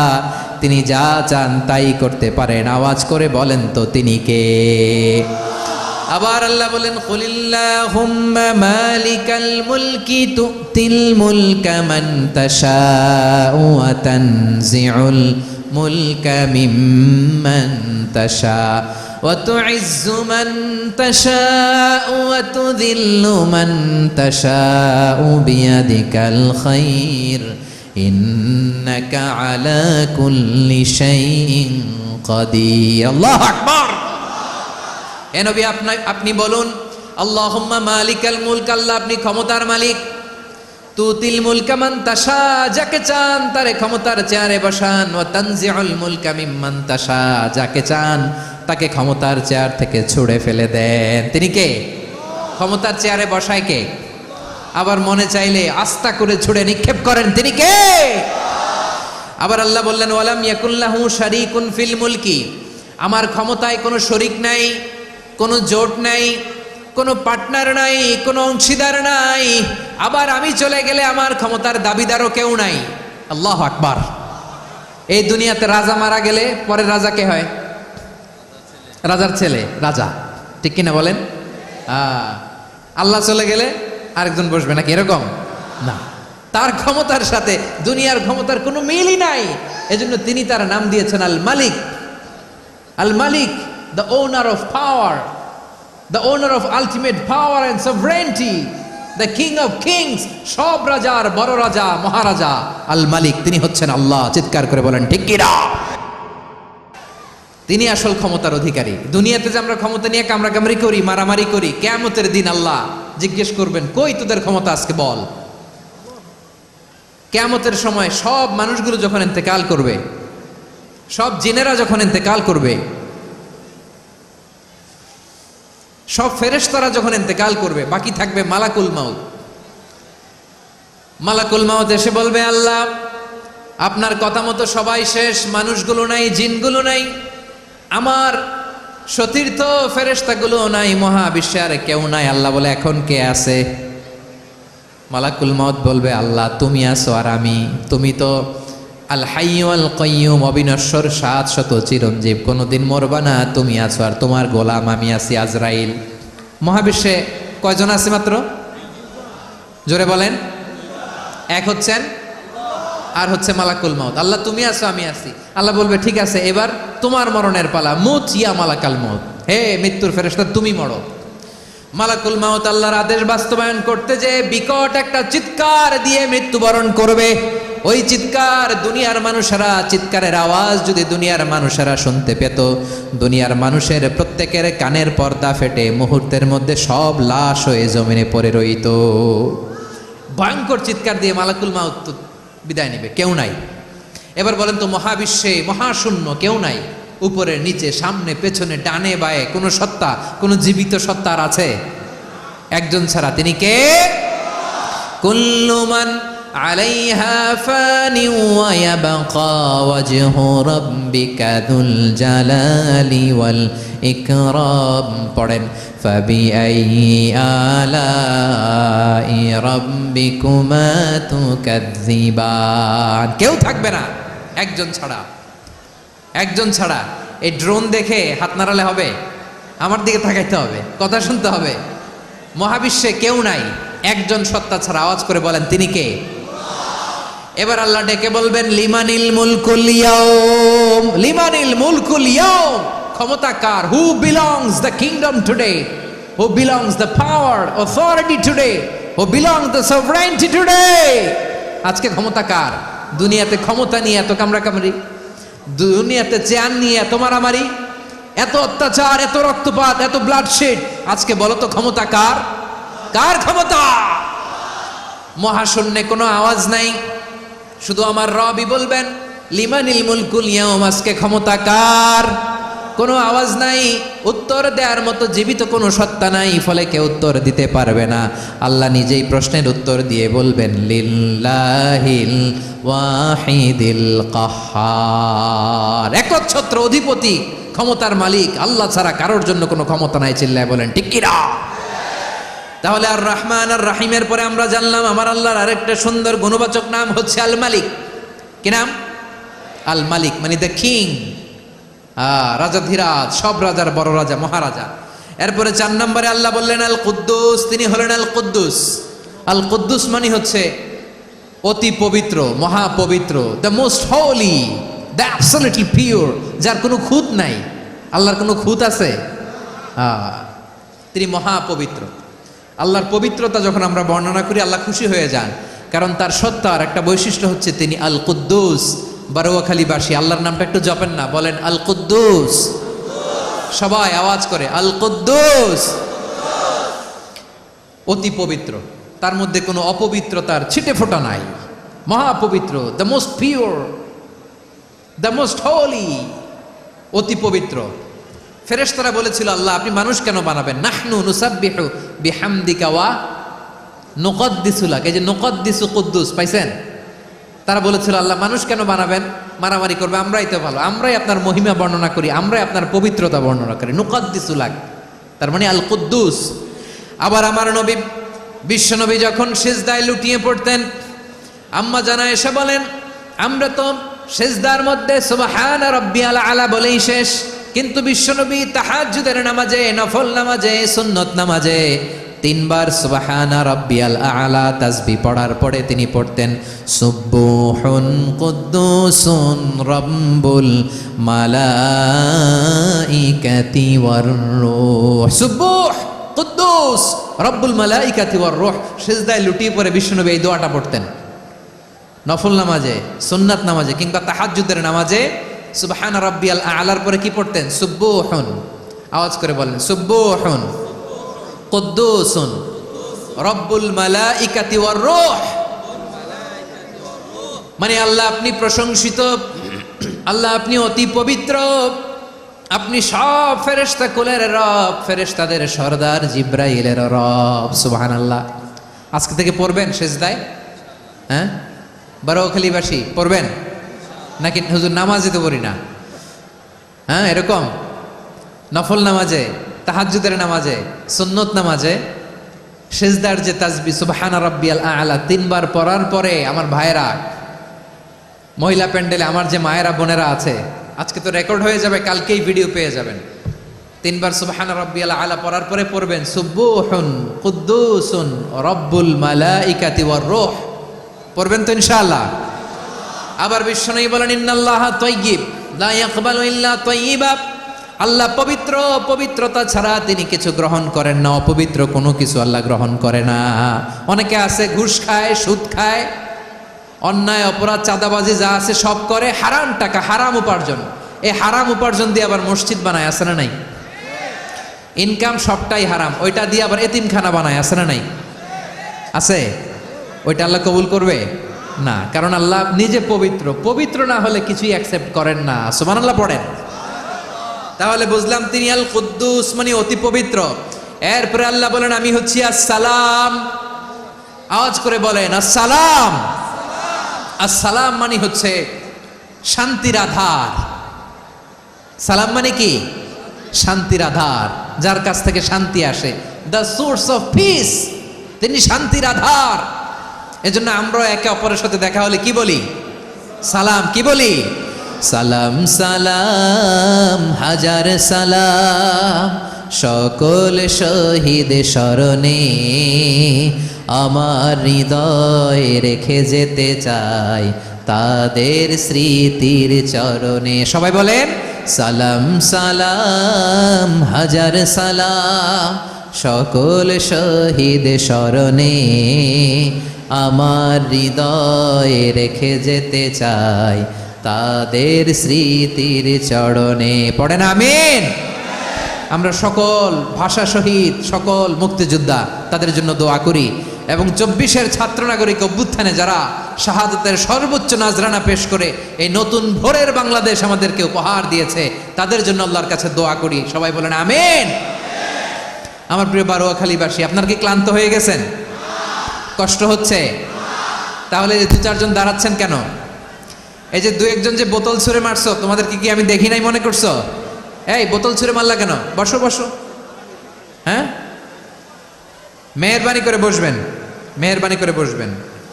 তিনি যা চান তাই করতে পারেন। আওয়াজ করে বলেন তো তিনি কে? আবার আল্লাহ বলেন, কুলিল্লাহুম্মা মালিকাল মুলকি তুতিল মুলকা মান তাশাউ ওয়া তানজিউল মুলকা মিম্মান তাশা ওয়া তুইজ্জু মান তাশাউ ওয়া তুযিল্লু মান তাশাউ বিয়াদিকাল খায়র ইন্নাকা আলা কুল্লি শাইইন কাদির। আল্লাহু আকবার। এ নবী, আপনি বলুন, আল্লাহুম্মা মালিকাল মুলক, আল্লাহ আপনি ক্ষমতার মালিক। তুতিল মুলকা মান তাশা, যাকে চান তারে ক্ষমতার চেয়ারে বসান। ওয়া তানজিউল মুলকা মিম্মান তাশা, যাকে চান তাকে ক্ষমতার চেয়ার থেকে ছুঁড়ে ফেলে দেন। তিনি কে? ক্ষমতার চেয়ারে বসায় কে? আবার মনে চাইলে আস্থা করে ছুঁড়ে নিক্ষেপ করেন, তিনি কে? আবার আল্লাহ বললেন, ওয়ালাম ইয়াকুল্লাহু শারীকুন ফিল মুলকি, আমার ক্ষমতায় কোনো শরিক নাই, কোনো জোট নাই, কোনো পার্টনার নাই, কোনো অংশীদার নাই। আবার আমি চলে গেলে আমার ক্ষমতার দাবিদারও কেউ নাই। আল্লাহু আকবার। এই দুনিয়াতে রাজা মারা গেলে পরে রাজা কে হয়? রাজার ছেলে রাজা, ঠিক কিনা বলেন? আল্লাহ চলে গেলে আরেকজন বসবে নাকি? এরকম না, তার ক্ষমতার সাথে দুনিয়ার ক্ষমতার কোনো মিলই নাই। এজন্য তিনি তার নাম দিয়েছেন আল মালিক। আল মালিক, the owner of power, the owner of ultimate power and sovereignty, the king of kings, সব রাজার বড় রাজা, মহারাজা আল মালিক, তিনি হচ্ছেন আল্লাহ। চিৎকার করে বলেন ঠিক কিনা? তিনি আসল ক্ষমতার অধিকারী। দুনিয়াতে যে আমরা ক্ষমতা নিয়ে কামড়াকামড়ি করি, মারামারি করি, কিয়ামতের দিন আল্লাহ জিজ্ঞেস করবেন, কই তোদের ক্ষমতা আজকে বল। কিয়ামতের সময় সব মানুষগুলো যখন ইন্তেকাল করবে, সব জিনেরা যখন ইন্তেকাল করবে, সব ফেরেশতারা যখন ইন্তেকাল করবে, বাকি থাকবে মালাকুল মাউত। মালাকুল মাউত এসে বলবে, আল্লাহ আপনার কথা মতো সবাই শেষ, মানুষগুলো নাই, জিনগুলো নাই, আমার সতীর্থ ফেরেশতাগুলো নাই, মহাবিশ্বে আর কেউ নাই। আল্লাহ বলে এখন কে আছে? মালাকুল মউত বলবে আল্লাহ তুমি আছো আর আমি। তুমি তো আল হাইয়্যু আল কাইয়্যুম, অবিনশ্বর, শাশ্বত, চিরঞ্জীব, কোনোদিন মরবা না, তুমি আছো আর তোমার গোলাম আমি আছি আজরাইল। মহাবিশ্বে কয়জন আছে মাত্র? জোরে বলেন। এক হচ্ছেন আর হচ্ছে মালাকুল মউত। আল্লাহ তুমি আছো আমি আছি। আল্লাহ বলবে ঠিক আছে এবার তোমার মরণের পালা, মুত ইয়া মালাকাল মউত, হে মৃত্যুর ফেরেশতা তুমি মরো। মালাকুল মউত আল্লাহর আদেশ বাস্তবায়ন করতে যে বিকট একটা চিৎকার দিয়ে মৃত্যুবরণ করবে। ওই চিৎকার দুনিয়ার মানুষেরা, চিৎকারের আওয়াজ যদি দুনিয়ার মানুষেরা শুনতে পেত, দুনিয়ার মানুষের প্রত্যেকের কানের পর্দা ফেটে মুহূর্তের মধ্যে সব লাশ হয়ে জমিনে পড়ে রইত। ভয়ঙ্কর চিৎকার দিয়ে মালাকুল মউত বিদায় নেবে, কেউ নাই। এবার বলেন তো মহাবিশ্বে মহাশূন্য, কেউ নাই, উপরে নিচে সামনে পেছনে ডানে বায়ে কোনো সত্তা, কোনো জীবিত সত্তা আর আছে? একজন ছাড়া, তিনি কে? কুল্লু মান আলাইহা ফানি ওয়া ইয়াবকা ওয়াজহু রাব্বিকা যুল জালালি ওয়াল ইকরাম। পড়েন ফাবিআইয়ি আলাই রাব্বিকুমা তুকাযযিবান। কেউ থাকবে না একজন ছাড়া, একজন ছাড়া। এই ড্রোন দেখে হাত নাড়ালে হবে? আমার দিকে তাকাইতে হবে, কথা শুনতে হবে। মহাবিশ্বে কেউ নাই, একজন সত্তা ছাড়া। আওয়াজ করে বলেন তিনি কে? এবার আল্লাহ ডেকে বলবেন লিমানিল মুলকুল ইয়াউম, লিমানিল মুলকুল ইয়াউম, ক্ষমতা কার? Who belongs the kingdom today, who belongs the power authority today, who belongs the sovereignty today. আজকে ক্ষমতা কার? দুনিয়াতে ক্ষমতা নিয়ে এত কামড়াকামড়ি, দুনিয়াতে চেয়ার নিয়ে এত মারামারি, এত অত্যাচার, এত রক্তপাত, এত ব্লাডশেড। আজকে বলো তো ক্ষমতা কার? কার ক্ষমতা? মহাশূন্যে কোনো আওয়াজ নাই, শুধু আমার রবই বলবেন লিমানিল মুলকুল ইয়াউম, আজকে ক্ষমতা কার? কোনো আওয়াজ নাই, উত্তর দেওয়ার মতো জীবিত কোনো সত্তা নাই, ফলে কেউ উত্তর দিতে পারবে না। আল্লাহ নিজেই প্রশ্নের উত্তর দিয়ে বলবেন লিল্লাহিল ওয়াহিদিল কাহ্হার, একচ্ছত্র অধিপতি, ক্ষমতার মালিক আল্লাহ ছাড়া কারোর জন্য কোনো ক্ষমতা নাই। চিল্লায় বলেন ঠিক কি না? তাহলে আর রহমান আর রাহিমের পরে আমরা জানলাম আমার আল্লাহর আরেকটা সুন্দর গুণবাচক নাম হচ্ছে আল মালিক। কি নাম? আল মালিক, মানে দ্য কিং, রাজাধিরাজ, সব রাজার বড় রাজা, মহারাজা। এরপরে 4 নম্বরে আল্লাহ বললেন আল কুদ্দুস, তিনি হলেন আল কুদ্দুস। আল কুদ্দুস মানে হচ্ছে অতি পবিত্র, মহাপবিত্র, the most holy, the absolutely pure, যার কোনো খুঁত নাই। আল্লাহর কোনো খুঁত আছে? তিনি মহাপবিত্র। আল্লাহর পবিত্রতা যখন আমরা বর্ণনা করি আল্লাহ খুশি হয়ে যান, কারণ তার সত্তার একটা বৈশিষ্ট্য হচ্ছে তিনি আল কুদ্দুস। বারোয়াখালীবাসী আল্লাহর নামটা একটু জপেন না, বলেন আল কুদ্দুস, সবাই আওয়াজ করে আল কুদ্দুস। অতি পবিত্র, তার মধ্যে কোনো অপবিত্রতার ছিটে ফোঁটা নাই, মহাপবিত্র, the most pure, the most holy, অতি পবিত্র। ফেরেশতারা বলেছিল আল্লাহ আপনি মানুষ কেন বানাবেন? নাহনু নুসাব্বিহু বিহামদিকা ওয়া নুকদ্দিসু লাক। এই যে নুকদ্দিসু কুদ্দুস পাইছেন? তারা বলেছিল আল্লাহ মানুষ কেন বানাবেন? মারামারি করবে, আমরাই তো ভালো, আমরাই আপনার মহিমা বর্ণনা করি, আমরাই আপনার পবিত্রতা বর্ণনা করি। নুকদ্দিসু লাক, তার মানে আল কুদ্দুস। আবার আমার নবী, বিশ্ব নবী যখন সিজদায় লুটিয়ে পড়তেন, আম্মা জানা এসে বলেন আমরা তো সিজদার মধ্যে সুবহানা রাব্বিয়াল আলা বলেই শেষ, কিন্তু বিশ্বনবী তাহাজ্জুদের নামাজে, নফল নামাজে, সুন্নত নামাজে 3 বার সুবহানা রাব্বিয়াল আলা তাসবিহ পড়ার পরে তিনি পড়তেন সুবহুন কুদ্দুসুন রাব্বুল মালাইকাতি ওয়ার রূহ। সুবহ কুদ্দুস রব্বুল মালাইকাতি ওয়ার রূহ। সিজদায় লুটিয়ে পড়ে বিশ্বনবী এই দোয়াটা পড়তেন নফল নামাজে, সুন্নাত নামাজে কিংবা তাহাজ্জুদের নামাজে। সুবহান রাব্বিয়াল আলার পরে কি পড়তেন? সুবহুন, আওয়াজ করে বলেন সুবহুন কুদ্দুসুন রব্বুল মালাইকাতি ওয়ার রূহ। মানে আল্লাহ আপনি প্রশংসিত, আল্লাহ আপনি অতি পবিত্র, আপনি সব ফেরেশতা কুলের রব, ফেরেশতাদের সরদার জিব্রাইলের রব। সুবহানাল্লাহ। আজকে থেকে পড়বেন সিজদায়, হ্যাঁ বারোয়াখালীবাসী পড়বেন নাকি হুজুর নামাজে তো পড়ি না? হ্যাঁ, এরকম নফল নামাজে, তাহাজ্জুদের নামাজে, সুন্নত নামাজে সিজদার যে তাসবিহ সুবহানা রাব্বিয়াল আ'লা 3 বার পড়ার পরে আমার ভাইয়েরা, মহিলা প্যান্ডেলে আমার যে মায়েরা বোনেরা আছে, আজকে তো রেকর্ড হয়ে যাবে, কালকেই ভিডিও পেয়ে যাবেন। 3 বার সুবহানা রাব্বিয়াল আ'লা পড়ার পরে পড়বেন সুবহুন কুদ্দুসুন রব্বুল মালাইকাতি ওয়ার রূহ। পড়বেন তো ইনশাআল্লাহ? আবার বিশ্বনবী বলেন ইন্নাল্লাহা তাইয়্যিব লা ইয়াকবালু ইল্লা তাইয়্যিবা। আল্লাহ পবিত্র, পবিত্রতা ছাড়া তিনি কিছু গ্রহণ করেন না, অপবিত্র কোনো কিছু আল্লাহ গ্রহণ করে না। অনেকে আছে ঘুষ খায়, সুদ খায়, অন্যায় অপরাধ চাঁদাবাজি যা আছে সব করে, হারাম টাকা, হারাম উপার্জন। এই হারাম উপার্জন দিয়ে আবার মসজিদ বানায়, আছে না নাই? ইনকাম সবটাই হারাম, ওইটা দিয়ে আবার এতিমখানা বানায়, আছে না নাই? আছে। ওইটা আল্লাহ কবুল করবে না, কারণ আল্লাহ নিজে পবিত্র। পবিত্র না হলে কিছুই অ্যাকসেপ্ট করেন না। সুবহানাল্লাহ পড়েন। তাহলে বুঝলাম তিনি আল কুদ্দুস মানে অতি পবিত্র। এরপরে আল্লাহ বলেন আমি হচ্ছি আসসালাম। আওয়াজ করে বলেন আসসালাম। আসসালাম মানে হচ্ছে শান্তির আধার। সালাম মানে কি? শান্তির আধার, যার কাছ থেকে শান্তি আসে। দ্য সোর্স অফ পিস, তিনি শান্তির আধার। এজন্য আমরা একে অপরের সাথে দেখা হলে কি বলি? সালাম। কি বলি? সালাম সালাম হাজার সালাম সকল শহীদ স্মরণে আমার হৃদয় রেখে যেতে চাই তাদের স্মৃতির চরণে। সবাই বলেন সালাম সালাম হাজার সালাম সকল শহীদ স্মরণে আমার হৃদয় রেখে যেতে চাই তাদের স্মৃতির চরণে। পড়েন আমিন। আমরা সকল ভাষা শহীদ, সকল মুক্তিযোদ্ধা, তাদের জন্য দোয়া করি এবং 24-এর ছাত্র নাগরিক অভ্যুত্থানে যারা শাহাদাতের সর্বোচ্চ নাজরানা পেশ করে এই নতুন ভোরের বাংলাদেশ আমাদেরকে উপহার দিয়েছে, তাদের জন্য আল্লাহর কাছে দোয়া করি। সবাই বলেন আমিন। আমার প্রিয় বারোয়াখালীবাসী, আপনার কি ক্লান্ত হয়ে গেছেন? কষ্ট হচ্ছে? তাহলে 2-4 জন দাঁড়াচ্ছেন কেন? এই যে 2-1 জন যে বোতল ছুঁড়ে মারছো, তোমাদের কি আমি দেখি নাই মনে করছো? এই বোতল ছুঁড়ে মারলা কেন? বসো বসো। হ্যাঁ, মেহেরবানি করে বসবেন, মেহেরবানি করে বসবেন।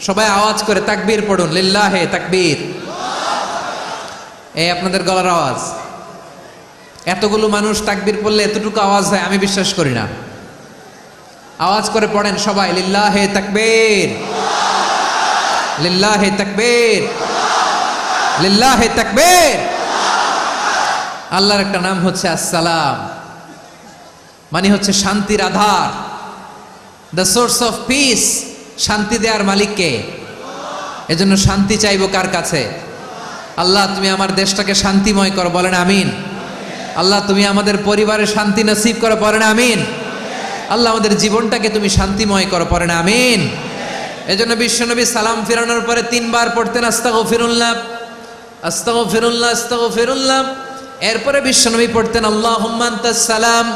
সবাই আওয়াজ করে তাকবীর পড়ুন, লিল্লাহে তাকবীর। এই আপনাদের গলার আওয়াজ। এতগুলো মানুষ তাকবীর পড়লে এতটুকু আওয়াজ হয় আমি বিশ্বাস করি না। আওয়াজ করে পড়েন সবাই, লিল্লাহে তাকবীর, লিল্লাহে তাকবীর, লিল্লাহে তাকবীর। আল্লাহর একটা নাম হচ্ছে আসসালাম, মানে হচ্ছে শান্তির আধার, দ্য সোর্স অফ পিস। শান্তি দেওয়ার মালিককে। এজন্য শান্তি চাইবো কার কাছে? আল্লাহ তুমি আমার দেশটাকে শান্তিময় করো, বলেন আমিন। আল্লাহ তুমি আমাদের পরিবারে শান্তি নসিব করো, বলেন আমিন। আল্লাহ আমাদের জীবনটাকে তুমি শান্তিময় করো, পড়েন আমিন। এজন্য বিশ্বনবী সালাম ফিরানোর পরে 3 বার পড়তেন আস্তাগফিরুল্লাহ, আস্তাগফিরুল্লাহ, আস্তাগফিরুল্লাহ। এরপরে বিশ্বনবী পড়তেন আল্লাহুম্মা আনতাস সালাম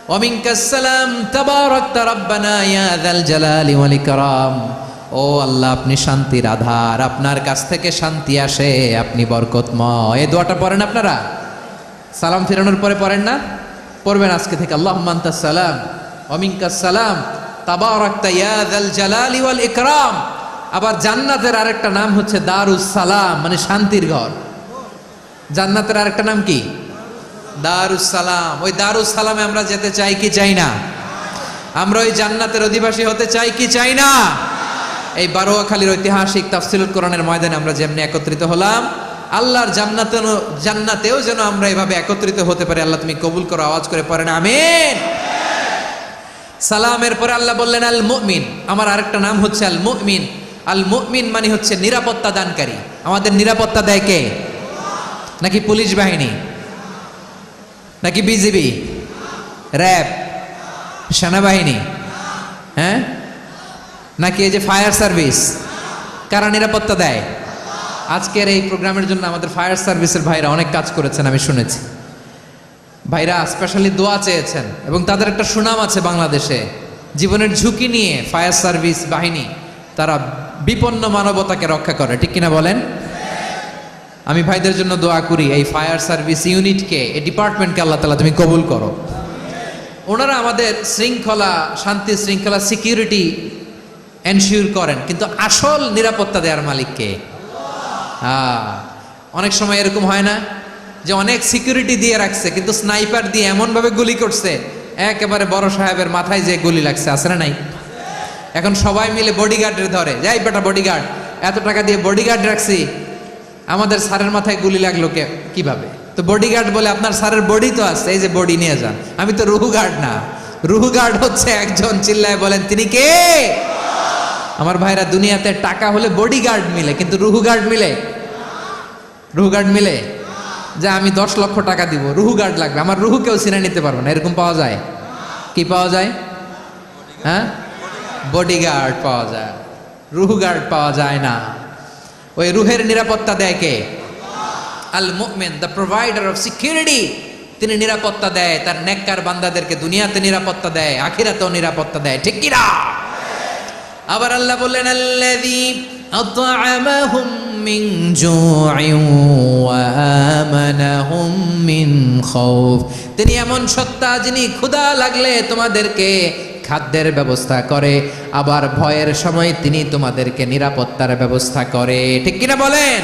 ওয়া মিনকাস সালাম তাবারাকতা রাব্বানা ইয়া যাল জালালি ওয়াল ইকরাম। ও আল্লাহ আপনি শান্তির আধার, আপনার কাছ থেকে শান্তি আসে, আপনি বরকতময়। এই দোয়াটা পড়েন আপনারা? সালাম ফিরানোর পরে পড়েন না? পড়বেন আজকে থেকে আল্লাহুম্মা আনতাস সালাম ওয়া মিনকাস সালাম তাবারাকতা ইয়া যাল জালালি ওয়াল ইকরাম। আবার জান্নাতের আরেকটা নাম হচ্ছে দারুস সালাম, মানে শান্তির ঘর। জান্নাতের আরেকটা নাম কি? দারুস সালাম। ওই দারুস সালামে আমরা যেতে চাই কি চাই না? আমরা ওই জান্নাতের অধিবাসী হতে চাই কি চাই না? এই বারোয়াখালীর ঐতিহাসিক তাফসীরুল কোরআনের ময়দানে আমরা যেমনি একত্রিত হলাম, আল্লাহর জান্নাতেও যেন আমরা এভাবে একত্রিত হতে পারি। আল্লাহ তুমি কবুল করো। আওয়াজ করে পড়েন আমিন। সালামের পরে আল্লাহ বললেন আল মুমিন। আমার আরেকটা নাম হচ্ছে আল মুমিন। আল মুমিন মানে হচ্ছে নিরাপত্তা দানকারী। আমাদের নিরাপত্তা দেয় কে? নাকি পুলিশ বাহিনী, নাকি বিজিবি, র্যাব, সেনাবাহিনী, হ্যাঁ, নাকি এই যে ফায়ার সার্ভিস? কারা নিরাপত্তা দেয়? আজকের এই প্রোগ্রামের জন্য আমাদের ফায়ার সার্ভিসের ভাইরা অনেক কাজ করেছেন, আমি শুনেছি। ভাইরা স্পেশালি দোয়া চেয়েছেন এবং তাদের একটা সুনাম আছে বাংলাদেশে। জীবনের ঝুঁকি নিয়ে ফায়ার সার্ভিস বাহিনী তারা বিপন্ন মানবতাকে রক্ষা করে, ঠিক কিনা বলেন? আমি ভাইদের জন্য দোয়া করি, এই ফায়ার সার্ভিস ইউনিটকে, এই ডিপার্টমেন্টকে আল্লাহ তাআলা তুমি কবুল করো। ওনারা আমাদের শৃঙ্খলা, শান্তি শৃঙ্খলা, সিকিউরিটি এনশিওর করেন, কিন্তু আসল নিরাপত্তা দেওয়ার মালিক কে? অনেক সময় এরকম হয় না যে অনেক সিকিউরিটি দিয়ে রাখছে, কিন্তু স্নাইপার দিয়ে এমনভাবে গুলি করছে একেবারে বড় সাহেবের মাথায় যে গুলি লাগছে, আছে না নাই? এখন সবাই মিলে বডিগার্ডের ধরে, যাই বেটা বডিগার্ড, এত টাকা দিয়ে বডিগার্ড রাখছি, আমাদের স্যারের মাথায় গুলি লাগলো কিভাবে? তো বডিগার্ড বলে আপনার স্যারের বডি তো আছে, এই যে বডি নিয়ে যান। আমি তো রুহু গার্ড না, রুহু গার্ড হচ্ছে একজন, চিল্লায় বলেন তিনি কে? আমার ভাইরা, দুনিয়াতে টাকা হলে বডিগার্ড মিলে, কিন্তু রুহু গার্ড মিলে? রুহু গার্ড মিলে? যে আমি 10 লক্ষ টাকা দিব, রুহু গার্ড লাগবে, আমার রুহু কেউ ছিনে নিতে পারবে না, এরকম পাওয়া যায়? কি পাওয়া যায়? হ্যাঁ, বডিগার্ড পাওয়া যায়, রুহু গার্ড পাওয়া যায় না। ওই রুহের নিরাপত্তা দেয় কে? আল মুমিন, দ্য প্রোভাইডার অফ সিকিউরিটি। তিনি নিরাপত্তা দেয় তার নেককার বান্দাদেরকে, দুনিয়াতে নিরাপত্তা দেয়, আখিরাতেও নিরাপত্তা দেয়, ঠিক কি না? আবার আল্লাহ বললেন, আল্লাযী আত'আমাহুম মিন জু'ইন ওয়া আমানাহুম মিন খাউফ। তিনি এমন সত্তা যিনি ক্ষুধা লাগলে তোমাদেরকে খাদ্যের ব্যবস্থা করে, আবার ভয়ের সময় তিনি তোমাদেরকে নিরাপত্তার ব্যবস্থা করে, ঠিক কিনা বলেন?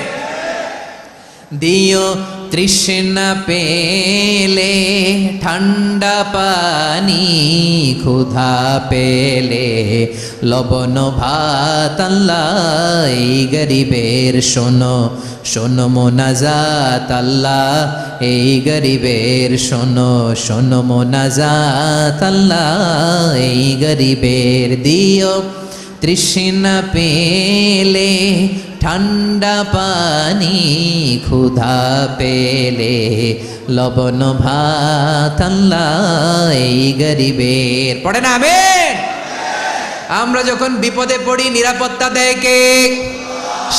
দিও তৃষ্ণা পেলে ঠান্ডা পানি, ক্ষুধা পেলে লবণ ভাত, আল্লাহ এই গরিবের শোনো শোনো মোনাজাত, আল্লাহ এই গরিবের শোনো শোনো মোনাজাত, আল্লাহ এই গরিবের। দিও তৃষ্ণা পেলে ঠান্ডা পানি, ক্ষুধা পেলে লবণ ভাত, আল্লাহ এই গরিবের। পড়ে না আমিন? আমরা যখন বিপদে পড়ি নিরাপত্তা দেয় কে?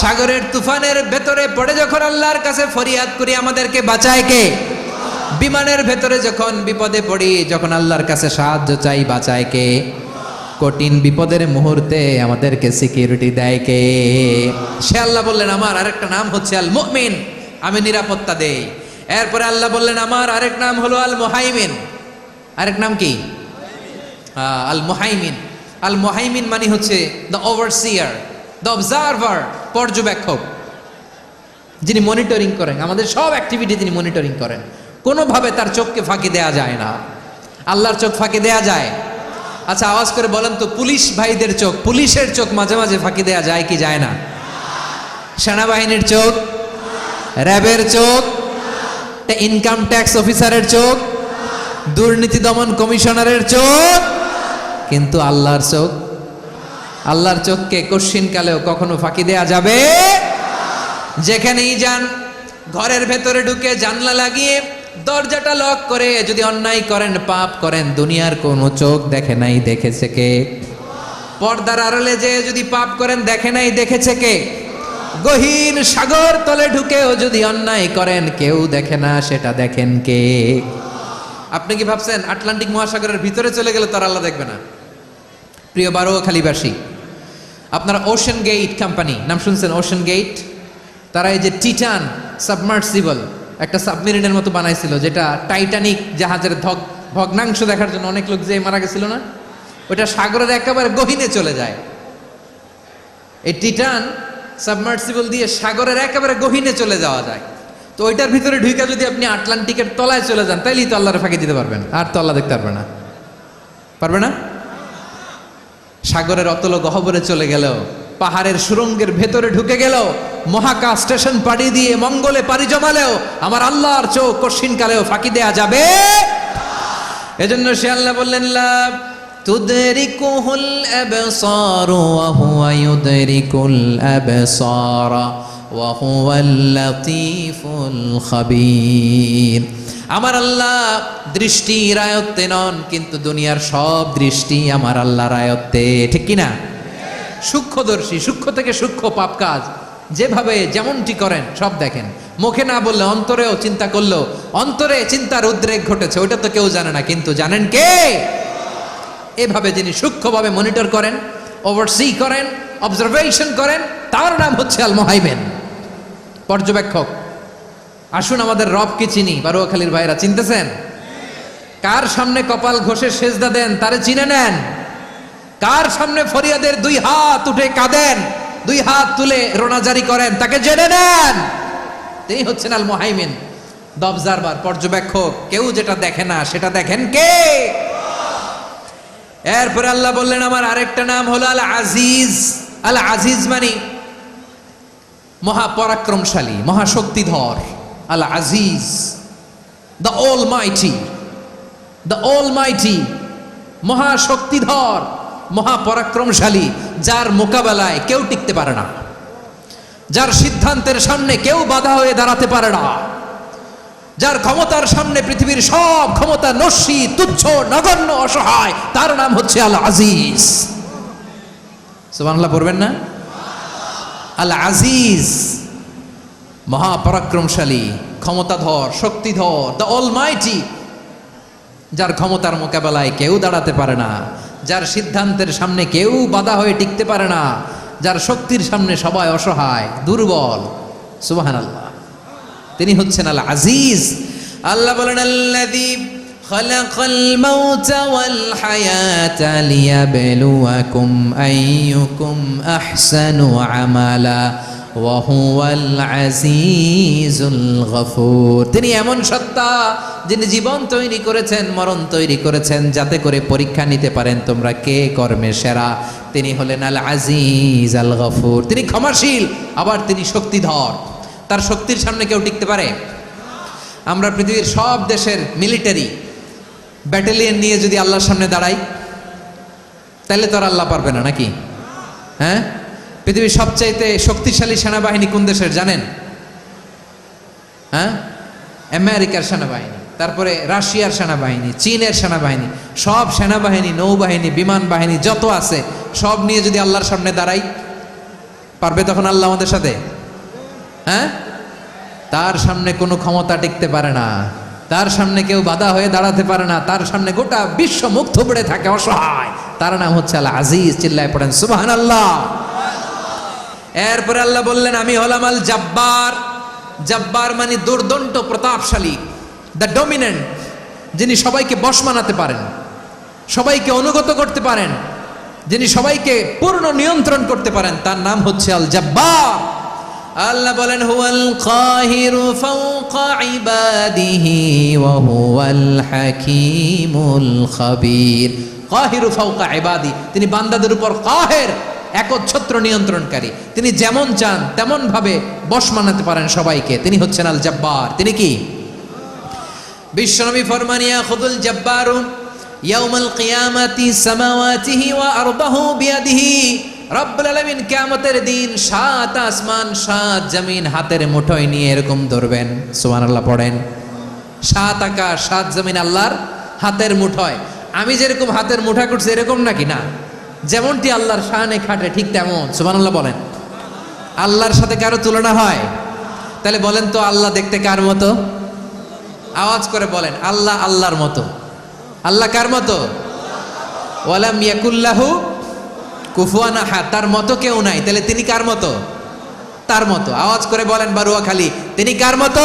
সাগরের তুফানের ভেতরে পড়ে যখন আল্লাহর কাছে ফরিয়াদ করি আমাদেরকে বাঁচায় কে? বিমানের ভেতরে যখন বিপদে পড়ি, যখন আল্লাহর কাছে সাহায্য চাই, বাঁচায় কে? কঠিন বিপদের মুহূর্তে আমাদেরকে সিকিউরিটি দেয় কে? সে আল্লাহ বললেন, আমার আরেকটা নাম হচ্ছে আল মুমিন, আমি নিরাপত্তা দেই। এরপরে আল্লাহ বললেন, আমার আরেক নাম হলো আল মুহাইমিন। আরেক নাম কি? আল মুহাইমিন। আল মুহাইমিন মানে হচ্ছে দ্য ওভারসিয়ার, দ্য অবজারভার, পর্যবেক্ষক, যিনি মনিটরিং করেন আমাদের সব অ্যাক্টিভিটি, তিনি মনিটরিং করেন। কোনোভাবে তার চোখকে ফাঁকি দেয়া যায় না। আল্লাহর চোখ ফাঁকি দেয়া যায়? আচ্ছা, আওয়াজ করে বলেন তো, পুলিশ ভাইদের চোখ, পুলিশের চোখ মাঝে মাঝে ফাঁকি দেয়া যায় কি যায় না? সেনাবাহিনীর চোখ, র্যাবের চোখ, ইনকাম ট্যাক্স অফিসারের চোখ, দুর্নীতি দমন কমিশনারের চোখ, কিন্তু আল্লাহর চোখ? আল্লাহর চোখকে কশ্চিনকালেও কখনো ফাঁকি দেয়া যাবে? যেখানেই যান, ঘরের ভেতরে ঢুকে জানলা লাগিয়ে দরজাটা লক করে যদি অন্যায় করেন, পাপ করেন, দুনিয়ার কোনো চোখ দেখে নাই, দেখেছে কে? পর্দার আড়ালে যে যদি পাপ করেন, দেখে নাই, দেখেছে কে? গহীন সাগর তলে ঢুকেও যদি অন্যায় করেন, কেউ দেখে না, সেটা দেখেন কে? আপনি কি ভাবছেন আটলান্টিক মহাসাগরের ভিতরে চলে গেলে তার আল্লাহ দেখবে না? প্রিয় বারোয়াখালীবাসী, আপনারা ওশেন গেট কোম্পানি নাম শুনছেন? ওশেন গেট, তারা এই যে টিটান সাবমার্সিবল একটা সাবমেরিনের মতো বানাইছিল, যেটা টাইটানিক জাহাজের ভগ্নাংশ দেখার জন্য অনেক লোক যে মারা গেছিল না, ওটা সাগরের একেবারে গহীনে চলে যায়। এই টিটান সাবমার্সিবল দিয়ে সাগরের একেবারে গহীনে চলে যাওয়া যায়। তো ওইটার ভিতরে ঢুকে যদি আপনি আটলান্টিকের তলায় চলে যান, তাইলেই তো আল্লাহরে ফাঁকি দিতে পারবেন, আর তো আল্লাহ দেখতে পারবে না। পারবে না? সাগরের অতল গহ্বরে চলে গেলেও, পাহাড়ের সুরঙ্গের ভেতরে ঢুকে গেলেও, মহাকাশ স্টেশন পাড়ি দিয়ে মঙ্গলে পাড়ি জমালেও আমার আল্লাহর চোখ কঠিনকালেও ফাঁকি দেয়া যাবে? এজন্য সে আল্লাহ বললেন, লা তুদরিকুহুল আবসার ওয়া হুয়া ইউদরিকুল আবসার ওয়া হুয়াল লাতীফুল খাবীর। আমার আল্লাহ দৃষ্টির আয়ত্তে নন, কিন্তু দুনিয়ার সব দৃষ্টি আমার আল্লাহর আয়ত্তে, ঠিক কি না? সূক্ষ্মদর্শী, সূক্ষ্ম থেকে সূক্ষ্ম পাপ কাজ যেভাবে যেমনটি করেন সব দেখেন। মুখে না বললে অন্তরেও চিন্তা করলো, অন্তরে চিন্তার উদ্রেক ঘটেছে, ওইটা তো কেউ জানে না, কিন্তু জানেন কে? এভাবে যিনি সূক্ষ্মভাবে মনিটর করেন, ওভারসি করেন, অবজারভেশন করেন, তার নাম হচ্ছে আল মুহাইমিন, পর্যবেক্ষক। আসুন আমাদের রবকে চিনি। বারুয়াখালীর ভাইরা চিনতেছেন? কার সামনে কপাল ঘষে সেজদা দেন তারে চিনে নেন। কার সামনে ফরিয়াদের দুই হাত উঠে কাঁদেন, দুই হাত তুলে রোনাজারি করেন, তাকে জেনে নেন। তিনি হচ্ছেন আল মুহাইমিন, দ্য অবজারভার, পর্যবেক্ষক। কেউ যেটা দেখে না সেটা দেখেন কে? এরপরে আল্লাহ বললেন আমার আরেকটা নাম হলো আল আজিজ। আল আজিজ মানে মহাপরাক্রমশালী, মহাশক্তিধর। আল আজিজ, দ্য অলমাইটি, দ্য অলমাইটি, মহাশক্তিধর, মহাপরাক্রমশালী, যার মোকাবেলায় কেউ টিকতে পারে না, যার সিদ্ধান্তের সামনে কেউ বাধা হয়ে দাঁড়াতে পারে না, যার ক্ষমতার সামনে পৃথিবীর সব ক্ষমতা নস্যি, তুচ্ছ, নগণ্য, অসহায়, তার নাম হচ্ছে আল আজিজ। সুবহানাল্লাহ পড়বেন না? আল আজিজ, মহাপরাক্রমশালী, ক্ষমতাধর, শক্তিধর, দ্য অলমাইটি, যার ক্ষমতার মোকাবেলায় কেউ দাঁড়াতে পারে না, যার সিদ্ধান্তের সামনে কেউ বাধা হয়ে টিকতে পারে না, যার শক্তির সামনে সবাই অসহায়, দুর্বল। সুবহানাল্লাহ, তিনি হচ্ছেন আল আজিজ। আল্লাহ বলেন আল্লাযী খালাকাল মাউতা ওয়াল হায়াতা লিয়াবলুয়াকুম আইয়ুকুম আহসানু আমালা ওয়া হুয়াল আজিজুল গফুর। তিনি এমন সত্তা যিনি জীবন তৈরি করেছেন, মরণ তৈরি করেছেন, যাতে করে পরীক্ষা নিতে পারেন তোমরা কে কর্মে সেরা। তিনি হলেন আল আজিজ আল গফুর। তিনি ক্ষমাশীল, আবার তিনি শক্তিধর। তার শক্তির সামনে কেউ টিকতে পারে? আমরা পৃথিবীর সব দেশের মিলিটারি ব্যাটালিয়ন নিয়ে যদি আল্লাহর সামনে দাঁড়াই, তাহলে তো আর আল্লাহ পারবে না নাকি? হ্যাঁ, পৃথিবীর সবচাইতে শক্তিশালী সেনাবাহিনী কোন দেশের জানেন? হ্যাঁ, আমেরিকার সেনাবাহিনী, তারপরে রাশিয়ার সেনাবাহিনী, চীনের সেনাবাহিনী, সব সেনাবাহিনী, নৌবাহিনী, বিমান বাহিনী যত আছে সব নিয়ে যদি আল্লাহর সামনে দাঁড়াই, পারবে তখন আল্লাহ আমাদের সাথে? হ্যাঁ, তার সামনে কোনো ক্ষমতা টিকতে পারে না, তার সামনে কেউ বাধা হয়ে দাঁড়াতে পারে না, তার সামনে গোটা বিশ্ব মুখ থুবড়ে থাকে, অসহায়। তার নাম হচ্ছে আল আজিজ। চিল্লায় পড়েন সুবহানাল্লাহ। এরপরে আল্লাহ বললেন আমি হলাম আল জব্বার। জব্বার মানে দুর্দণ্ড, প্রতাপশালী, দ্য ডমিনেন্ট, যিনি সবাইকে বশ মানাতে পারেন, সবাইকে অনুগত করতে পারেন, যিনি সবাইকে পূর্ণ নিয়ন্ত্রণ করতে পারেন, তার নাম হচ্ছে আল জব্বার। আল্লাহ বলেন হুয়াল কাহিরু ফাওকা ইবাদিহি ওয়া হুয়াল হাকীমুল খাবীর। কাহিরু ফাওকা ইবাদি, তিনি বান্দাদের উপর কাহের, একচ্ছত্র নিয়ন্ত্রণকারী। তিনি যেমন চান তেমন ভাবে বশ মানাতে পারেন সবাইকে। তিনি হচ্ছেন আল জব্বার। তিনি কি? বিশ্বনবী ফরমান ইয়াখুদুল জব্বারু ইয়াউমাল কিয়ামাতি সামাওয়াতিহি ওয়া আরদাহু বিয়াদিহি। রব্বুল আলামিন কিয়ামতের দিন 7 আসমান 7 জমিন হাতের মুঠোয় নিয়ে এরকম ধরবেন। সুবহানাল্লাহ পড়েন। 7 আকাশ 7 জমিন আল্লাহর হাতের মুঠোয়। আমি যেরকম হাতের মুঠা করছি এরকম নাকি? না, যেমনটি আল্লাহর শানে খাটে ঠিক তেমন। সুবহানাল্লাহ বলেন। আল্লাহর সাথে কারো তুলনা হয়? তাহলে বলেন তো আল্লাহ দেখতে কার মতো? আওয়াজ করে বলেন, আল্লাহ আল্লাহর মতো। আল্লাহ কার মতো? ওয়ালাম ইয়াকুল্লাহু কুফুয়ান আহাদ, তার মতো কেউ নাই। তাহলে তিনি কার মতো? তার মতো। আওয়াজ করে বলেন বারুয়াখালী, তিনি কার মতো?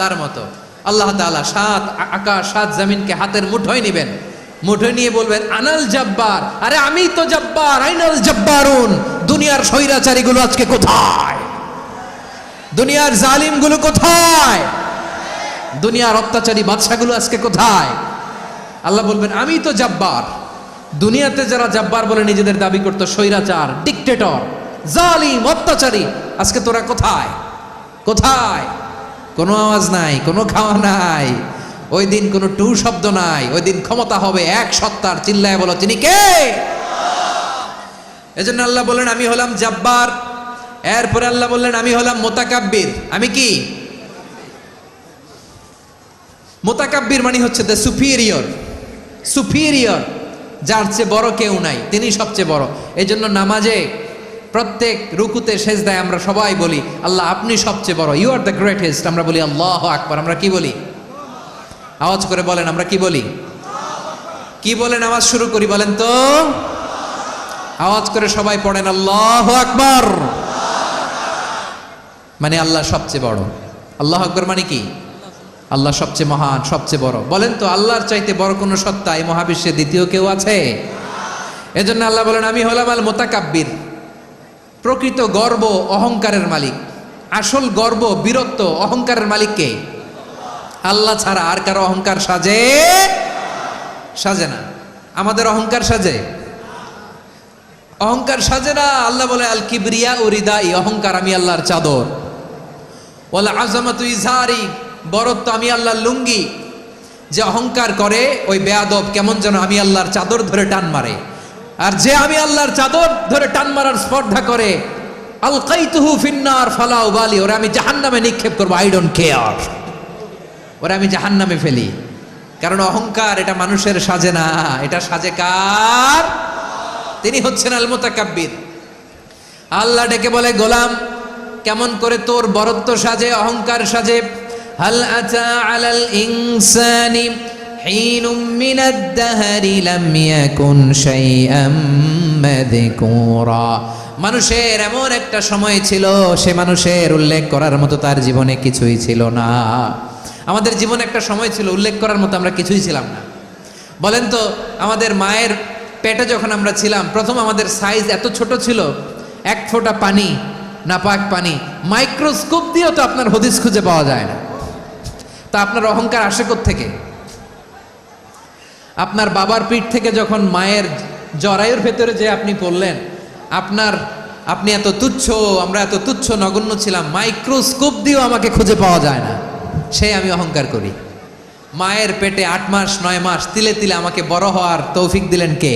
তার মতো। আল্লাহ তাআলা 7 আকাশ 7 জমিনকে হাতের মুঠোয় নেবেন, মুঠোয় নিয়ে বলবেন আনাল জব্বার। আরে আমি তো জব্বার, আইনাল জব্বারুন। দুনিয়ার স্বৈরাচারীগুলো আজকে কোথায়? দুনিয়ার জালিমগুলো কোথায়? দুনিয়ার অত্যাচারী বাদশাগুলো আজকে কোথায়? আল্লাহ বলবেন আমি তো জব্বার। দুনিয়াতে যারা জব্বার বলে নিজেদের দাবি করতো, স্বৈরাচার, ডিক্টেটর, জালিম, অত্যাচারী, আজকে তোরা কোথায়? কোথায়? কোনো আওয়াজ নাই, কোনো খাওয়া নাই, ওই দিন কোনো টু শব্দ নাই। ওই দিন ক্ষমতা হবে এক সত্তার। চিল্লায় বলো তিনি কে? এজন্য আল্লাহ বললেন আমি হলাম জব্বার। এরপরে আল্লাহ বললেন আমি হলাম মুতাকাব্বির। আমি কি? মুতাকাব্বির মানে হচ্ছে দ্য সুপিরিয়র। সুপিরিয়র, যার চেয়ে বড় কেউ নাই, তিনি সবচেয়ে বড়। এজন্য নামাজে প্রত্যেক রুকুতে সেজদায় আমরা সবাই বলি আল্লাহ আপনি সবচেয়ে বড়, ইউ আর দ্য গ্রেটেস্ট। আমরা বলি আল্লাহু আকবার। আমরা কি বলি? আওয়াজ করে বলেন, আমরা কি বলি? কি বলেন? আওয়াজ শুরু করি, বলেন তো। আওয়াজ করে সবাই পড়েন আল্লাহু আকবার। মানে আল্লাহ সবচেয়ে বড়। আল্লাহু আকবার মানে কি? আল্লাহ সবচেয়ে মহান, সবচেয়ে বড়। বলেন তো আল্লাহর চাইতে বড় কোনো সত্তা এই মহাবিশ্বে দ্বিতীয় কেউ আছে? এজন্য আল্লাহ বলেন আমি হলাম আল মুতাকাব্বির, প্রকৃত গর্ব অহংকারের মালিক। আসল গর্ব বীরত্ব অহংকারের মালিক কে? আল্লাহ ছাড়া আর কারো অহংকার সাজে না। আমাদের অহংকার সাজে? অহংকার সাজে না। আল্লাহ বলে আল কিবরিয়া ও রিদাই, অহংকার আমি আল্লাহর চাদর। ওয়াল আযামাতু ইজারি, বরত্ব আমি আল্লাহর লুঙ্গি। যে অহংকার করে ওই বেয়াদব কেমন যেন আমি আল্লাহর চাদর ধরে টান মারে। আর যে আমি আল্লাহর চাদর ধরে টান মারার স্পর্ধা করে, আলকাইতুহু ফিন্নার ফালা উবালি, ওরা আমি জাহান্নামে নিক্ষেপ করবো, আই ডোন্ট কেয়ার, ওরা আমি জাহান্নামে ফেলি। কারণ অহংকার এটা মানুষের সাজে না, এটা সাজে কার? তিনি হচ্ছেন আল মুতাকাব্বির। আল্লাহ ডেকে বলে গোলাম কেমন করে তোর বরত্ব সাজে, অহংকার সাজে? হাল আতা আলাল ইনসানি হিনুম মিনাদ দাহরি লাম ইয়াকুন শাইআম মাযকুরা। মানুষের এমন একটা সময় ছিল, সে মানুষের উল্লেখ করার মতো তার জীবনে কিছুই ছিল না। আমাদের জীবনে একটা সময় ছিল উল্লেখ করার মতো আমরা কিছুই ছিলাম না। বলেন তো আমাদের মায়ের পেটে যখন আমরা ছিলাম, প্রথম আমাদের সাইজ এত ছোট ছিল, এক ফোঁটা পানি, নাপাক পানি, মাইক্রোস্কোপ দিয়েও তো আপনার হদিস খুঁজে পাওয়া যায় না। তা আপনার অহংকার আসে কোত্থেকে? আপনার বাবার পিঠ থেকে যখন মায়ের জরায়ুর ভেতরে যে আপনি পড়লেন, আপনি এত তুচ্ছ, আমরা এত তুচ্ছ নগণ্য ছিলাম, মাইক্রোস্কোপ দিয়েও আমাকে খুঁজে পাওয়া যায় না, সেই আমি অহংকার করি। মায়ের পেটে 8 মাস 9 মাস তিলে তিলে আমাকে বড় হওয়ার তৌফিক দিলেন কে?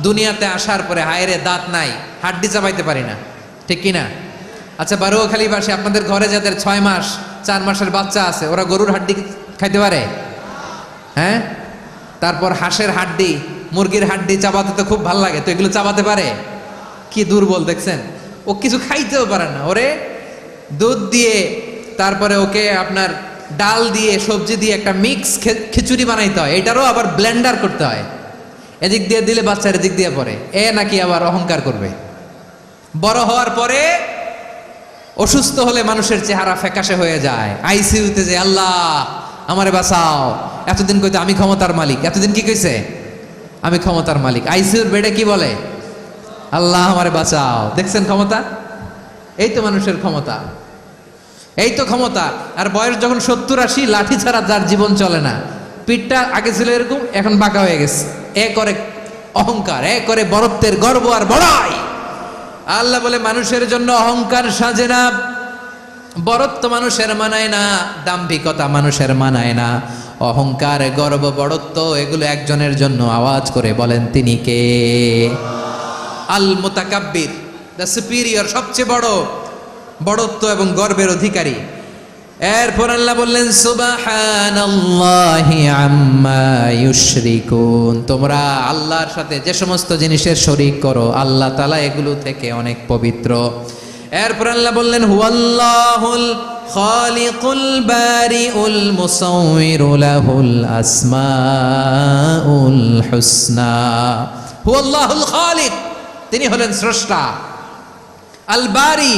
দুনিয়াতে আসার পরে হায়রে দাঁত নাই, হাড্ডি চাবাইতে পারি না, ঠিক কিনা? আচ্ছা বারুয়াখালীবাসী, আপনাদের ঘরে যাদের 6 মাস 4 মাসের বাচ্চা আছে, ওরা গরুর হাড্ডি খাইতে পারে? হ্যাঁ। তারপর হাঁসের হাড্ডি, মুরগির হাড্ডি চাবাতে তো খুব ভালো লাগে, তো এগুলো চাবাতে পারে? কি দুর্বল দেখছেন, ও কিছু খাইতেও পারে না। ওরে দুধ দিয়ে, তারপরে ওকে আপনার ডাল দিয়ে, সবজি দিয়ে একটা মিক্স খিচুড়ি বানাইতে হয়, এটারও আবার ব্লেন্ডার করতে হয়। এদিক দিয়ে দিলে বাচ্চার এদিক দিয়ে পড়ে, এ নাকি আবার অহংকার করবে। বড় হওয়ার পরে অসুস্থ হলে মানুষের চেহারা ফ্যাকাশে হয়ে যায়, আইসিইউতে যে আল্লাহ আমারে বাঁচাও। এতদিন কইতে আমি ক্ষমতার মালিক, এতদিন কি কইছে? আমি ক্ষমতার মালিক। আইসিইউর বেডে কি বলে? আল্লাহ আমারে বাঁচাও। দেখছেন ক্ষমতা? এই তো মানুষের ক্ষমতা, এই তো ক্ষমতা। আর বয়স যখন 70-80, লাঠি ছাড়া যার জীবন চলে না। পিঠটা আগে ছিল এরকম, এখন বাঁকা হয়ে গেছে। এ করে অহংকার, এ করে বরত্বের গর্ব আর বড়াই। আল্লাহ বলে মানুষের জন্য অহংকার সাজে না, বরত্ব মানুষের মানায় না, দাম্ভিকতা মানুষের মানায় না। অহংকার, গর্ব, বড়ত্ব এগুলো একজনের জন্য। আওয়াজ করে বলেন তিনি কে? আল মুতাকাব্বির, দ্য সুপিরিয়র, সবচেয়ে বড়, বড়ত্ব এবং গর্বের অধিকারী। এরপর আল্লাহ বললেন সুবহানাল্লাহি আম্মা ইউশরিকুন, তোমরা আল্লাহর সাথে যে সমস্ত জিনিসের শরীক করো, আল্লাহ তাআলা এগুলো থেকে অনেক পবিত্র। এরপর আল্লাহ বললেন হুয়াল্লাহুল খালিকুল বারিউল মুসাউবিরু লাহুল আসমাউল হুসনা। হুয়াল্লাহুল খালিক, তিনি হলেন স্রষ্টা। আল বারি,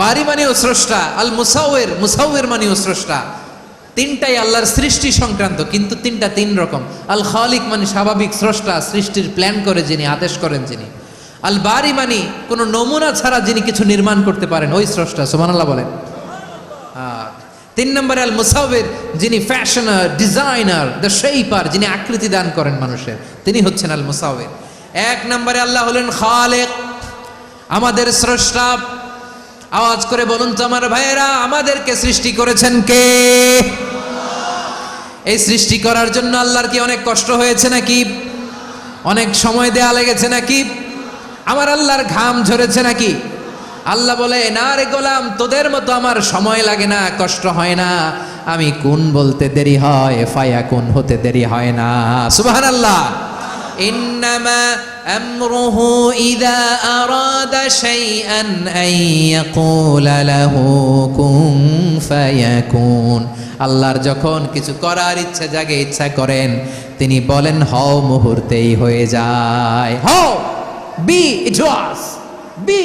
বারি মানেও স্রষ্টা। আল মুসাউবির, মুসাউবির মানেও স্রষ্টা। তিনটাই আল্লাহর সৃষ্টি সংক্রান্ত, কিন্তু তিনটা তিন রকম। আল খালিক মানে স্বাভাবিক স্রষ্টা, সৃষ্টির প্ল্যান করে যিনি, আদেশ করেন যিনি। আল বারি মানে কোনো নমুনা ছাড়া যিনি কিছু নির্মাণ করতে পারেন, ওই স্রষ্টা। সুবহানাল্লাহ বলেন। 3 নম্বরে আল মুসাউবির, যিনি ফ্যাশনার, ডিজাইনার, দ্য শেপার, যিনি আকৃতি দান করেন মানুষের, তিনি হচ্ছেন আল মুসাউবির। 1 নম্বরে আল্লাহ হলেন খালেক, আমাদের স্রষ্টা। আওয়াজ করে বলুন তো আমার ভাইয়েরা, আমাদেরকে সৃষ্টি করেছেন কে? এই সৃষ্টি করার জন্য আল্লাহর কি অনেক কষ্ট হয়েছে নাকি? অনেক সময় দেয়া লেগেছে নাকি? আমার আল্লাহর ঘাম ঝরেছে নাকি? আল্লাহ বলে না রে গোলাম, তোদের মতো আমার সময় লাগে না, কষ্ট হয় না। আমি কুন বলতে দেরি হয়, ফায়াকুন হতে দেরি হয় না। সুবহানাল্লাহ। ইন্নামা আমরুহু ইযা আরাদা শাইআন আন ইয়াকুলা লাহু কুন ফায়াকুন। আল্লাহর যখন কিছু করার ইচ্ছা জাগে, ইচ্ছা করেন, তিনি বলেন হও, মুহূর্তেই হয়ে যায়। হও, বি ইট ওয়াজ, বি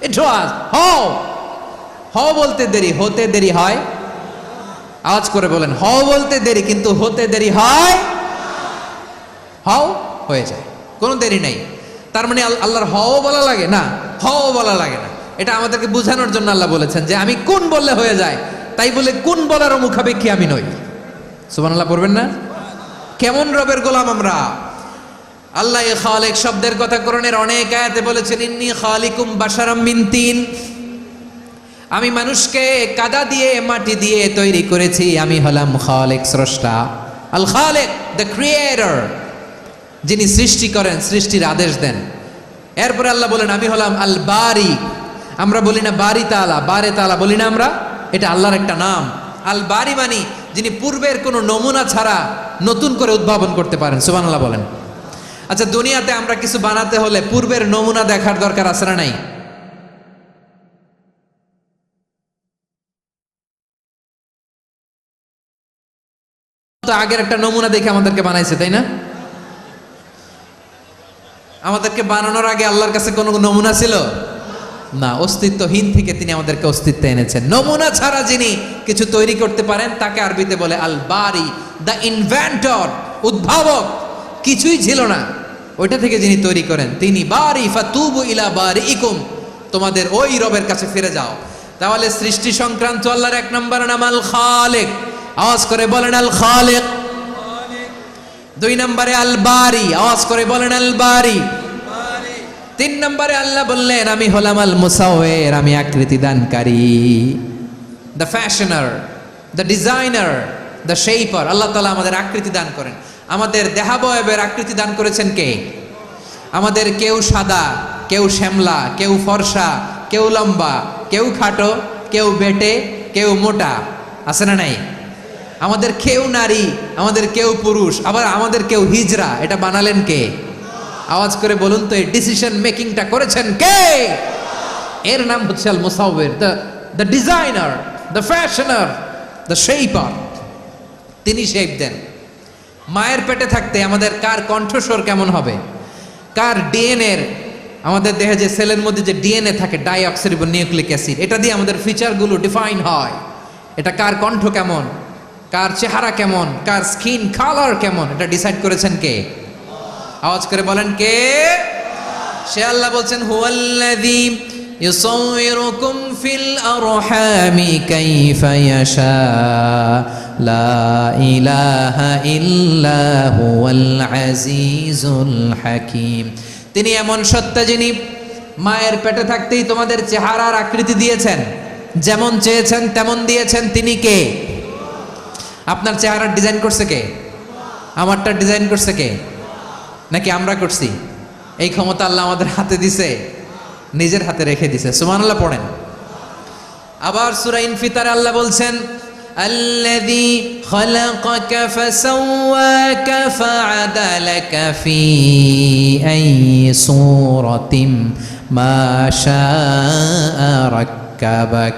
ইট ওয়াজ। হও, হও বলতে দেরি, হতে দেরি হয়। আওয়াজ করে বলেন, হও বলতে দেরি কিন্তু হতে দেরি হয়। হও, হয়ে যায়, কোনো দেরি নেই। তার মানে আল্লাহর হও বলা লাগে না, হও বলা লাগে না। এটা আমাদেরকে বোঝানোর জন্য আল্লাহ বলেছেন যে আমি কোন বললে হয়ে যায়, তাই বলে কোন বলারও মুখাপেক্ষী আমি নই। সুবহানাল্লাহ পড়বেন না? কেমন রবের গোলাম আমরা! আল্লাহ খালিক শব্দের কথা কোরআনের অনেক আয়াতে বলেছেন, ইন্নী খালিকুম বাশারাম মিন তিন। আমি মানুষকে কাদা দিয়ে, মাটি দিয়ে তৈরি করেছি। আমি হলাম খালিক, স্রষ্টা। আল খালিক, দ্য ক্রিয়েটর, যিনি সৃষ্টি করেন, সৃষ্টির আদেশ দেন। এরপরে আল্লাহ বলেন আমি হলাম আল বারি। আমরা বলি না বারি তাআলা, বারে তাআলা বলি না আমরা, এটা আল্লাহর একটা নাম। আল বারি মানে যিনি পূর্বের কোনো নমুনা ছাড়া নতুন করে উদ্ভাবন করতে পারেন। সুবহানাল্লাহ বলেন। আচ্ছা, দুনিয়াতে আমরা কিছু বানাতে হলে পূর্বের নমুনা দেখার দরকার আছে না নাই? তো আগের একটা নমুনা দেখে আমাদেরকে বানাইছে, তাই না? আমাদেরকে বানানোর আগে আল্লাহর কাছে কোনো নমুনা ছিল না। অস্তিত্বহীন থেকে তিনি আমাদেরকে অস্তিত্বে এনেছেন। নমুনা ছাড়া যিনি কিছু তৈরি করতে পারেন তাকে আরবিতে বলে আল বারি, দ্য ইনভেন্টর, উদ্ভাবক। কিছুই ছিল না, ওইটা থেকে যিনি তৈরি করেন তিনি বারি। ফাতুবু ইলা বারিইকুম, তোমাদের ওই রবের কাছে ফিরে যাও। তাহলে সৃষ্টি সংক্রান্ত আল্লাহর এক নম্বর নাম আল খালিক। আওয়াজ করে বলেন আল খালিক। দুই নম্বরে আল বারি। আওয়াজ করে বলেন আল বারি। তিন নম্বরে আল্লাহ বললেন আমি হলাম আল মুসাওয়ির, আমি আকৃতি দানকারী। The fashioner, the designer, the shaper. Allah তাআলা আমাদের আকৃতি দান করেন। আমাদের দেহাবয়বের আকৃতি দান করেছেন কে? আমাদের কেউ সাদা, কেউ শ্যামলা, কেউ ফর্সা, কেউ লম্বা, কেউ খাটো, কেউ বেটে, কেউ মোটা, আছে না নাই? আমাদের কেউ নারী, আমাদের কেউ পুরুষ, আবার আমাদের কেউ হিজড়া। এটা বানালেন কে? আওয়াজ করে বলুন তো, এই ডিসিশন মেকিংটা করেছেন কে? এর নাম হচ্ছে আল মুসাওয়ির, the designer, the fashioner, the shaper. তিনি শেপ দেন। মায়ের পেটে থাকতে আমাদের কার কণ্ঠস্বর কেমন হবে, কার ডিএনএ, আমাদের দেহে যে সেলের মধ্যে যে ডিএনএ থাকে, ডাইঅক্সিরিবোনিউক্লিক অ্যাসিড, এটা দিয়ে আমাদের ফিচারগুলো ডিফাইন হয়। এটা কার কণ্ঠ কেমন, কার চেহারা কেমন, কার স্কিন কালার কেমন, এটা ডিসাইড করেছেন কে? আওয়াজ করে বলেন কে? সে আল্লাহ বলছেন হুয়াল্লাযী ইউসাউইরুকুম ফিল আরহামি কাইফা ইয়াশা লা ইলাহা ইল্লা হুয়াল আজিজুল হাকীম। তিনি এমন সত্তা যিনি মায়ের পেটে থাকতেই তোমাদের চেহারার আকৃতি দিয়েছেন, যেমন চেয়েছেন তেমন দিয়েছেন। তিনি কে? আপনার চেহারার ডিজাইন করছে কে? আমারটা ডিজাইন করছে কে? নাকি আমরা করছি? এই ক্ষমতা আল্লাহ আমাদের হাতে দিছে, নিজের হাতে রেখে দিছে। সুবহানাল্লাহ পড়েন। আবার সূরা ইনফিতার আল্লাহ বলছেন আল্লাযী খালাকাকা ফাসাওয়াকা ফাআদালাকা ফি আইয়ি সূরাতিন মা শাআ রাক্কাবাক।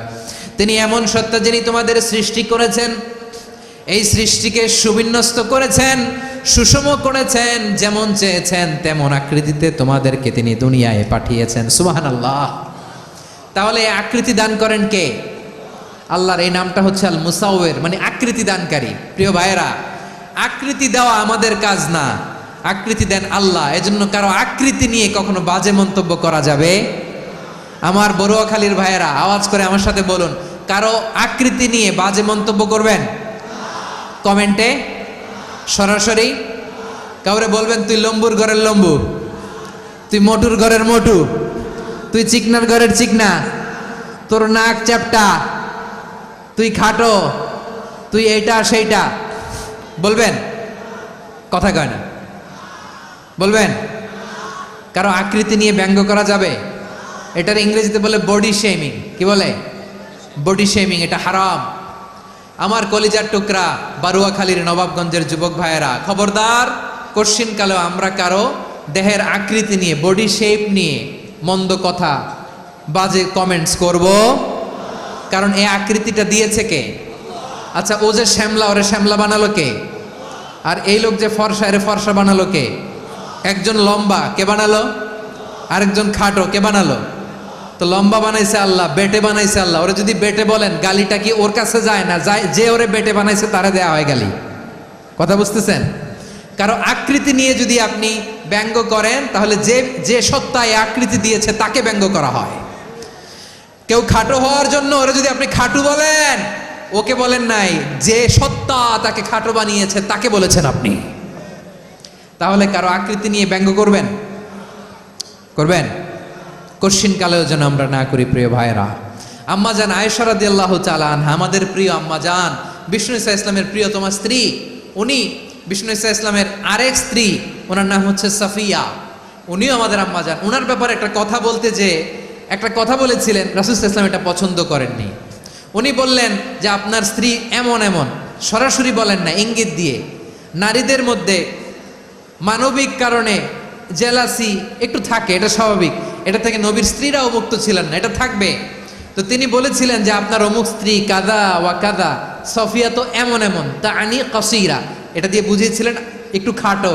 তিনি এমন সত্তা যিনি তোমাদের সৃষ্টি করেছেন, এই সৃষ্টিকে সুবিন্যস্ত করেছেন, সুষম করেছেন, যেমন চেয়েছেন তেমন আকৃতিতে তোমাদেরকে তিনি দুনিয়ায় পাঠিয়েছেন। সুবহানাল্লাহ। তাহলে আকৃতি দান করেন কে? আল্লাহর এই নামটা হচ্ছে আল মুসাওয়ির, মানে আকৃতি দানকারী। প্রিয় ভাইয়েরা, আকৃতি দেওয়া আমাদের কাজ না, আকৃতি দেন আল্লাহ। এজন্য কারো আকৃতি নিয়ে কখনো বাজে মন্তব্য করা যাবে? আমার বড়ুয়াখালীর ভাইয়েরা আওয়াজ করে আমার সাথে বলুন, কারো আকৃতি নিয়ে বাজে মন্তব্য করবেন? কমেন্টে সরাসরি কাউরে বলবেন তুই লম্বুর ঘরের লম্বু, তুই মোটুর ঘরের মোটু, তুই চিকনার ঘরের চিকনা, তোর নাক চ্যাপটা, তুই খাটো, তুই এইটা সেইটা বলবেন? কথা কয় না, বলবেন? কারো আকৃতি নিয়ে ব্যঙ্গ করা যাবে? এটার ইংরেজিতে বলে বডি শেমিং। কি বলে? Body shaming. এটা হারাম। আমার কলিজার টুকরা বারুয়াখালীর নবাবগঞ্জের যুবক ভাইয়েরা, খবরদার কোশ্চিনকালেও আমরা কারো দেহের আকৃতি নিয়ে, বডি শেপ নিয়ে মন্দ কথা, বাজে কমেন্টস করব, কারণ এই আকৃতিটা দিয়েছে কে? আচ্ছা, ও যে শ্যামলা, ওরে শ্যামলা বানালো কে? আর এই লোক যে ফর্সা, এরে ফর্সা বানালো কে? একজন লম্বা, কে বানালো? আরেকজন খাটো, কে বানালো? তো লম্বা বানাইছে আল্লাহ, বেটে বানাইছে আল্লাহ। ওরে যদি বেটে বলেন, গালিটা কি ওর কাছে যায় না? যায়। যে ওরে বেটে বানাইছে তারে দেয়া হয় গালি। কথা বুঝতেছেন? কারো আকৃতি নিয়ে যদি আপনি ব্যঙ্গ করেন, তাহলে যে যে সত্তা এই আকৃতি দিয়েছে তাকে ব্যঙ্গ করা হয়। কেউ খাটো হওয়ার জন্য ওরে যদি আপনি খাটু বলেন, ওকে বলেন নাই, যে সত্তা তাকে খাটো বানিয়েছে তাকে বলেছেন আপনি। তাহলে কারো আকৃতি নিয়ে ব্যঙ্গ করবেন? করবেন? কোশ্চিনকালেও যেন আমরা না করি প্রিয় ভাইরা। আম্মা জান আয়েশা রাদিয়াল্লাহু তাআলা আনহা, আমাদের প্রিয় আম্মা জান, বিষ্ণু ইসা ইসলামের প্রিয়তমা স্ত্রী, উনি বিষ্ণু ইসা ইসলামের আরেক স্ত্রী, ওনার নাম হচ্ছে সাফিয়া, উনিও আমাদের আম্মা জান। ওনার ব্যাপারে একটা কথা বলতে যে একটা কথা বলেছিলেন, রাসূল সাল্লাল্লাহু আলাইহি ওয়াসাল্লাম এটা পছন্দ করেননি। উনি বললেন যে আপনার স্ত্রী এমন এমন, সরাসরি বলেন না, ইঙ্গিত দিয়ে। নারীদের মধ্যে মানবিক কারণে জেলাসি একটু থাকে, এটা স্বাভাবিক। এটা থেকে নবীর স্ত্রীরাও মুক্ত ছিলেন না, এটা থাকবে। তো তিনি বলেছিলেন যে আপনার অমুক স্ত্রী কাদা ওয়া কাদা, সফিয়া তো এমন এমন, তা আনি কসিরা, এটা দিয়ে বুঝিয়েছিলেন একটু খাটো,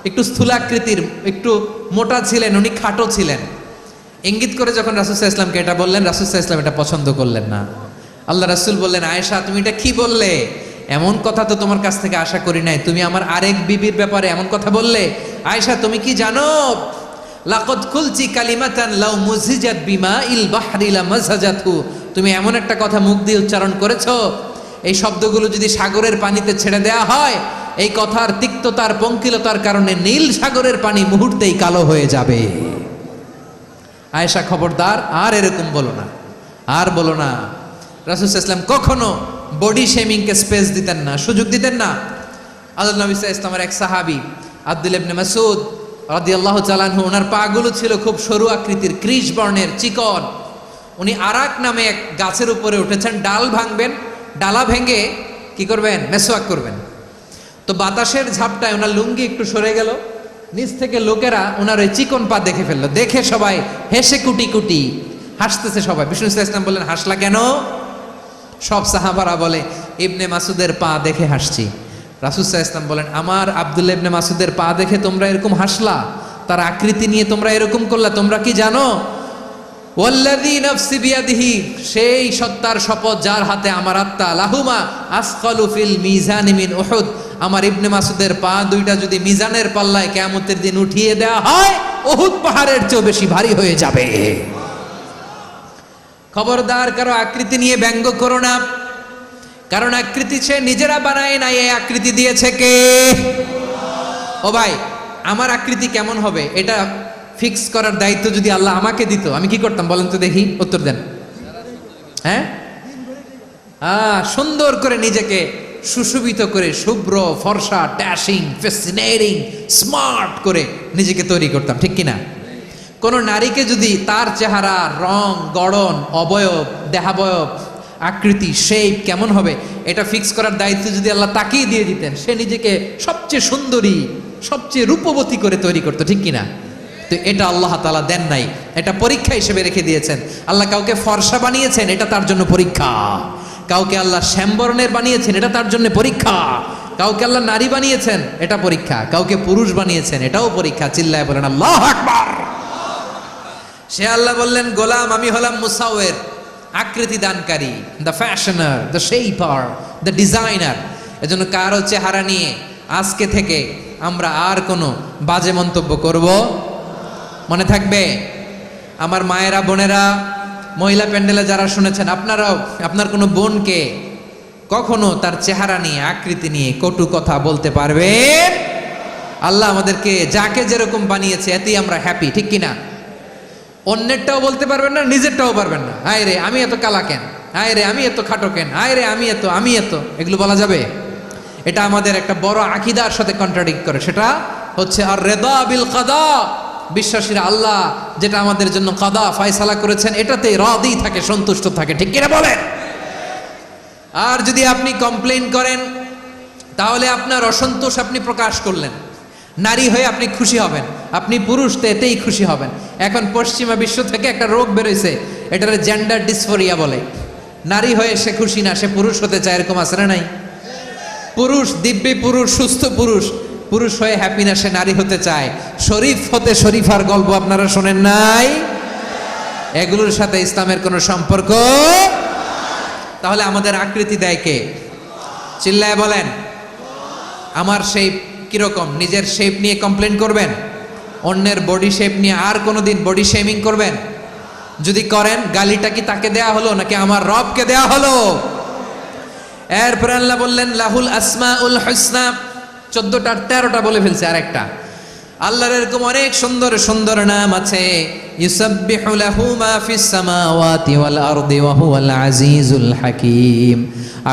একটু স্থূলাকৃতির, একটু মোটা ছিলেন, উনি খাটো ছিলেন। ইঙ্গিত করে যখন রাসূল সাল্লাল্লাহু আলাইহি ওয়াসাল্লামকে এটা বললেন, রাসূল সাল্লাল্লাহু আলাইহি ওয়াসাল্লাম এটা পছন্দ করলেন না। আল্লাহ রাসূল বললেন, আয়েশা তুমি এটা কি বললে? এমন কথা তো তোমার কাছ থেকে আশা করি নাই। তুমি আমার আরেক বিবির ব্যাপারে এমন কথা বললে। আয়েশা তুমি কি জানো, লাকাদ কুলতি কালিমাতান লাউ মুজিজাত বিমাইল বাহরি লামাজাজাতহু, তুমি এমন একটা কথা মুখ দিয়ে উচ্চারণ করেছো, এই শব্দগুলো যদি সাগরের পানিতে ছেড়ে দেয়া হয়, এই কথার তিক্ততার, পঙ্কিলতার কারণে নীল সাগরের পানি মুহূর্তেই কালো হয়ে যাবে। আয়েশা খবরদার, আর এরকম বলো না, আর বলো না। রাসূল সাল্লাল্লাহু আলাইহি ওয়াসাল্লাম কখনো বডি শেমিংকে স্পেস দিতেন না, সুযোগ দিতেন না। আল্লাহ নবী সাল্লাল্লাহু আলাইহি ওয়াসাল্লামের এক সাহাবী আব্দুল্লাহ ইবনে মাসউদ রাদিয়াল্লাহু তাআলা আনহু, ওনার পাগুলো ছিল খুব সরু আকৃতির, কৃশ বর্ণের, চিকন। উনি আরাক নামে এক গাছের উপরে উঠেছেন, ডাল ভাঙবেন, ডালা ভেঙে কি করবেন? মেসওয়াক করবেন। তো বাতাসের ঝাপটায় ওনার লুঙ্গি একটু সরে গেল, নিচ থেকে লোকেরা ওনার ওই চিকন পা দেখে ফেললো। দেখে সবাই হেসে কুটি কুটি হাসতেছে সবাই। বিষ্ণু সাল্লাল্লাহু আলাইহি ওয়াসাল্লাম বললেন, হাসলা কেন? সব সাহাবারা বলে, ইবনে মাসুদের পা দেখে হাসছি। রাসূল সাল্লাল্লাহু আলাইহি ওয়াসাল্লাম বলেন, আমার আব্দুল্লাহ ইবনে মাসুদের পা দেখে তোমরা এরকম হাসলা, তার আকৃতি নিয়ে তোমরা এরকম করলা, তোমরা কি জানো? ওয়াল্লাযী নাফসি বিয়াদিহি, সেই সত্তার শপথ যার হাতে আমার আত্মা, লাহুমা আসকালু ফিল মিজানি মিন উহুদ, আমার ইবনে মাসুদের পা দুইটা যদি মিজানের পাল্লায় কিয়ামতের দিন উঠিয়ে দেওয়া হয়, উহুদ পাহাড়ের চেয়ে বেশি ভারী হয়ে যাবে। খবরদার, কারো আকৃতি নিয়ে ব্যঙ্গ করো না, কারণ আকৃতি সে নিজেরা বানায় না, এই আকৃতি দিয়েছে কে? ও ভাই, আমার আকৃতি কেমন হবে এটা ফিক্স করার দায়িত্ব যদি আল্লাহ আমাকে দিত, আমি কি করতাম বলেন তো দেখি, উত্তর দেন। হ্যাঁ, সুন্দর করে নিজেকে সুশোভিত করে, শুভ্র, ফর্সা, ড্যাশিং, ফ্যাসিনেটিং, স্মার্ট করে নিজেকে তৈরি করতাম, ঠিক কিনা? কোন নারীকে যদি তার চেহারা, রং, গড়ন, অবয়ব, দেহাবয়ব, আকৃতি, শেপ কেমন হবে এটা ফিক্স করার দায়িত্ব যদি আল্লাহ তাকেই দিয়ে দিতেন, সে নিজেকে সবচেয়ে সুন্দরী, সবচেয়ে রূপবতী করে তৈরি করতো, ঠিক কিনা? তো এটা আল্লাহ তাআলা দেন নাই, এটা পরীক্ষা হিসেবে রেখে দিয়েছেন। আল্লাহ কাউকে ফর্সা বানিয়েছেন, এটা তার জন্য পরীক্ষা। কাউকে আল্লাহ শ্যামবর্ণের বানিয়েছেন, এটা তার জন্য পরীক্ষা। কাউকে আল্লাহ নারী বানিয়েছেন, এটা পরীক্ষা। কাউকে পুরুষ বানিয়েছেন, এটাও পরীক্ষা। চিল্লায় বলেন আল্লাহু আকবার। সে আল্লাহ বললেন, গোলাম আমি হলাম মুসাওয়ির, আকৃতি দানকারী, the fashioner, the shaper, the designer. এজন্য কারো চেহারা নিয়ে আজকে থেকে আমরা আর কোনো বাজে মন্তব্য করব মনে থাকবে। আমার মায়েরা, বোনেরা, মহিলা প্যান্ডেলে যারা শুনেছেন, আপনারাও আপনার কোনো বোনকে কখনো তার চেহারা নিয়ে, আকৃতি নিয়ে কটু কথা বলতে পারবেন? আল্লাহ আমাদেরকে যাকে যেরকম বানিয়েছে এতেই আমরা হ্যাপি, ঠিক কিনা? অন্যেরটাও বলতে পারবেন না, নিজেরটাও পারবেন না। হায় রে আমি এত কালা কেন, হায় রে আমি এত খাটো কেন, হায় রে আমি এত, এগুলো বলা যাবে? এটা আমাদের একটা বড় আকীদার সাথে কন্ট্রাডিক্ট করে। সেটা হচ্ছে আর রিদা বিল কাদা, বিশ্বাসীরা আল্লাহ যেটা আমাদের জন্য কাদা ফয়সালা করেছেন এটাতে রাদি থাকে, সন্তুষ্ট থাকে, ঠিক কিনা বলেন? আর যদি আপনি কমপ্লেইন করেন তাহলে আপনার অসন্তোষ আপনি প্রকাশ করলেন। নারী হয়ে আপনি খুশি হবেন, আপনি পুরুষ তো এতেই খুশি হবেন। এখন পশ্চিমা বিশ্ব থেকে একটা রোগ বেরোইছে, এটার জেন্ডার ডিসফোরিয়া বলে। নারী হয়ে সে খুশি না, সে পুরুষ হতে চায়, এরকম আছে না নাই? পুরুষ, দিব্যি পুরুষ, সুস্থ পুরুষ, পুরুষ হয়ে হ্যাপি না, সে নারী হতে চায়। শরীফ হতে শরীফার গল্প আপনারা শোনেন নাই? এগুলোর সাথে ইসলামের কোনো সম্পর্ক। তাহলে আমাদের আকৃতি দেয় কে? চিল্লায় বলেন। আমার শেপ কিরকম, নিজের শেপ নিয়ে কমপ্লেন করবেন? অন্যের বডি শেপ নিয়ে আর কোনোদিন বডি শেমিং করবেন? যদি করেন, গালিটা কি তাকে দেয়া হলো নাকি আমার রবকে দেয়া হলো? এরপর আল্লাহ বললেন লাহুল আসমাউল হুসনা, 14টার 13টা বলে ফেলছে। আর একটা, আল্লাহর এরকম অনেক সুন্দর সুন্দর নাম আছে। ইউসাব্বিহু লাহু মা ফিস সামাওয়াতি ওয়াল আরদি ওয়া হুয়াল আজিজুল হাকীম।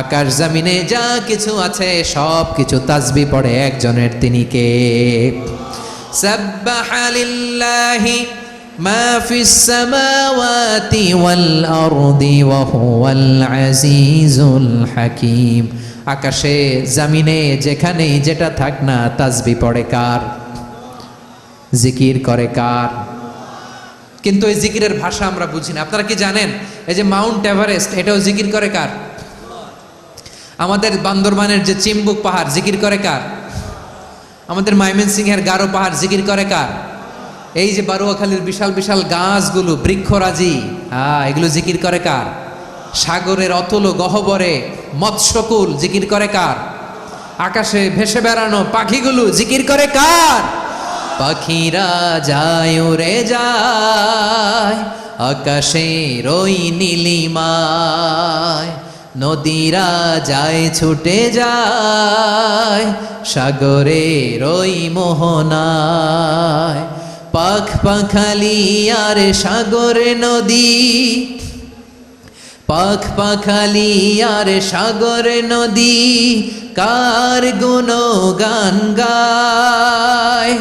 আকাশ জমিনে যা কিছু আছে সব কিছু তাসবিহ পড়ে একজনের, তিনি কে? সাব্বাহা লিল্লাহি মা ফিস সামাওয়াতি ওয়াল আরদি ওয়া হুয়াল আজিজুল হাকীম। আকাশে জমিনে যেখানেই যেটা থাক না, তাসবিহ পড়ে কার? জিকির করে কার? কিন্তু এই জিকিরের ভাষা আমরা বুঝি না। আপনারা কি জানেন এই যে মাউন্ট এভারেস্ট, এটাও জিকির করে কার? আমাদের বান্দরবানের যে চিম্বুক পাহাড়, জিকির করে কার? আমাদের ময়মনসিংহের গারো পাহাড়, জিকির করে কার? এই যে বারুয়াখালীর বিশাল বিশাল গাছগুলো, বৃক্ষরাজি, এগুলো জিকির করে কার? সাগরের অতল গহ্বরে মৎস্যকুল, জিকির করে কার? আকাশে ভেসে বেড়ানো পাখিগুলো, জিকির করে কার? পাখিরা যায় উড়ে যায় আকাশের ওই নীলিমায়, নদীরা যায় ছুটে যায় সাগরের ওই মোহনায়। পাখ পাখালি আর সাগর নদী, পাখ পাখালি আর সাগর নদী, কার গুণগান গায়?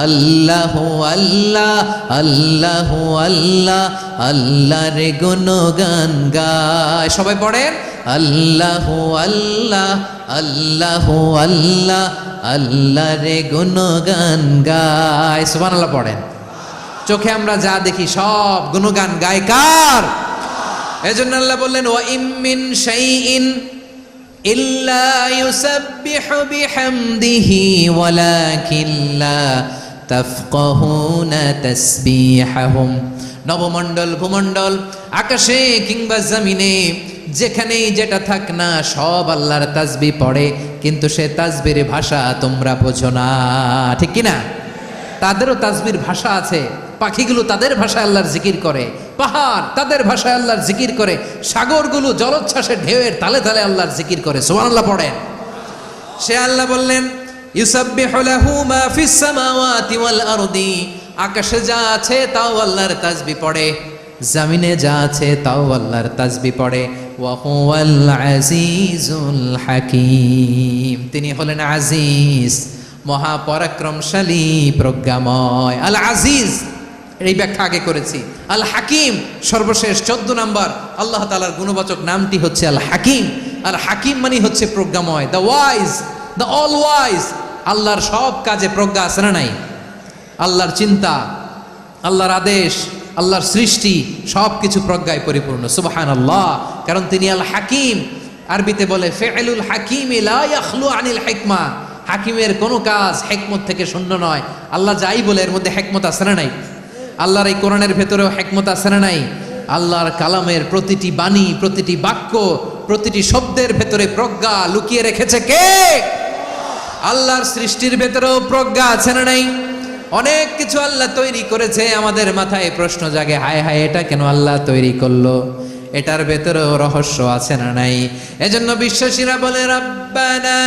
আল্লাহু আল্লাহ আল্লাহু আল্লাহ, আল্লাহর গুণগান গায়। সবাই পড়েন আল্লাহু আল্লাহ আল্লাহু আল্লাহ, আল্লাহর গুণগান গায়। সুবহানাল্লাহ পড়েন। চোখে আমরা যা দেখি সব গুণগান গায় কার? এজন্য আল্লাহ বললেন ওয়া ইম মিন শাইইন ইল্লা ইউসাব্বিহু বিহামদিহি ওয়ালাকিন লা তাফকাহুনা তাসবিহাহুম। নবমণ্ডল, ভূমণ্ডল, আকাশে কিংবা জমিনে যেখানেই যেটা থাক না, সব আল্লাহর তাসবিহ পড়ে, কিন্তু সে তাসবির ভাষা তোমরা বোঝো না, ঠিক কিনা? তাদেরও তাসবির ভাষা আছে। পাখিগুলো তাদের ভাষায় আল্লাহর জিকির করে, পাহাড় তাদের ভাষায় আল্লাহর জিকির করে, সাগরগুলো জলোচ্ছ্বাসের ঢেউয়ের তালে তালে আল্লাহর জিকির করে। সুবহানাল্লাহ পড়েন। সে আল্লাহ বললেন ইউসাব্বিহু লাহু মা ফিস সামাওয়াতি ওয়াল আরদি, আকাশে যা আছে তাও আল্লাহর তাসবিহ পড়ে, জমিনে যা আছে তাও আল্লাহর তাসবিহ পড়ে। ওয়া হুয়াল আজিজুল হাকীম, তিনি হলেন আজিজ, মহাপরাক্রমশালী, প্রজ্ঞাময়। আল আজিজ, এই ব্যাখ্যা আগে করেছি। আল হাকিম, সর্বশেষ 14 নম্বর আল্লাহ তাআলার গুণবাচক নামটি হচ্ছে আল হাকিম। আল হাকিম মানে হচ্ছে প্রজ্ঞাময়, the wise, the all wise. আল্লাহর সব কাজে প্রজ্ঞা আছে না নাই? আল্লাহর চিন্তা, আল্লাহর আদেশ, আল্লাহর সৃষ্টি সব কিছু প্রজ্ঞায় পরিপূর্ণ। সুবহানাল্লাহ, কারণ তিনি আল হাকিম। আরবিতে বলে ফিআলুল হাকিমি লা ইয়াখলু আনিল হিকমা, হাকিমের কোনো কাজ হিকমত থেকে শূন্য নয়। আল্লাহ যাই বলে এর মধ্যে হিকমত আছে না নাই? আল্লাহর এই কোরআনের ভেতরেও হিকমত আছে না নাই? আল্লাহর কালামের প্রতিটি বাণী, প্রতিটি বাক্য, প্রতিটি শব্দের ভেতরে প্রজ্ঞা লুকিয়ে রেখেছে কে? আল্লাহর সৃষ্টির ভেতরেও প্রজ্ঞা আছে না নাই? অনেক কিছু আল্লাহ তৈরি করেছে, আমাদের মাথায় প্রশ্ন জাগে, হায় হায় এটা কেন আল্লাহ তৈরি করলো? এটার ভেতরেও রহস্য আছে না নাই? এজন্য বিশ্বাসীরা বলে রব্বানা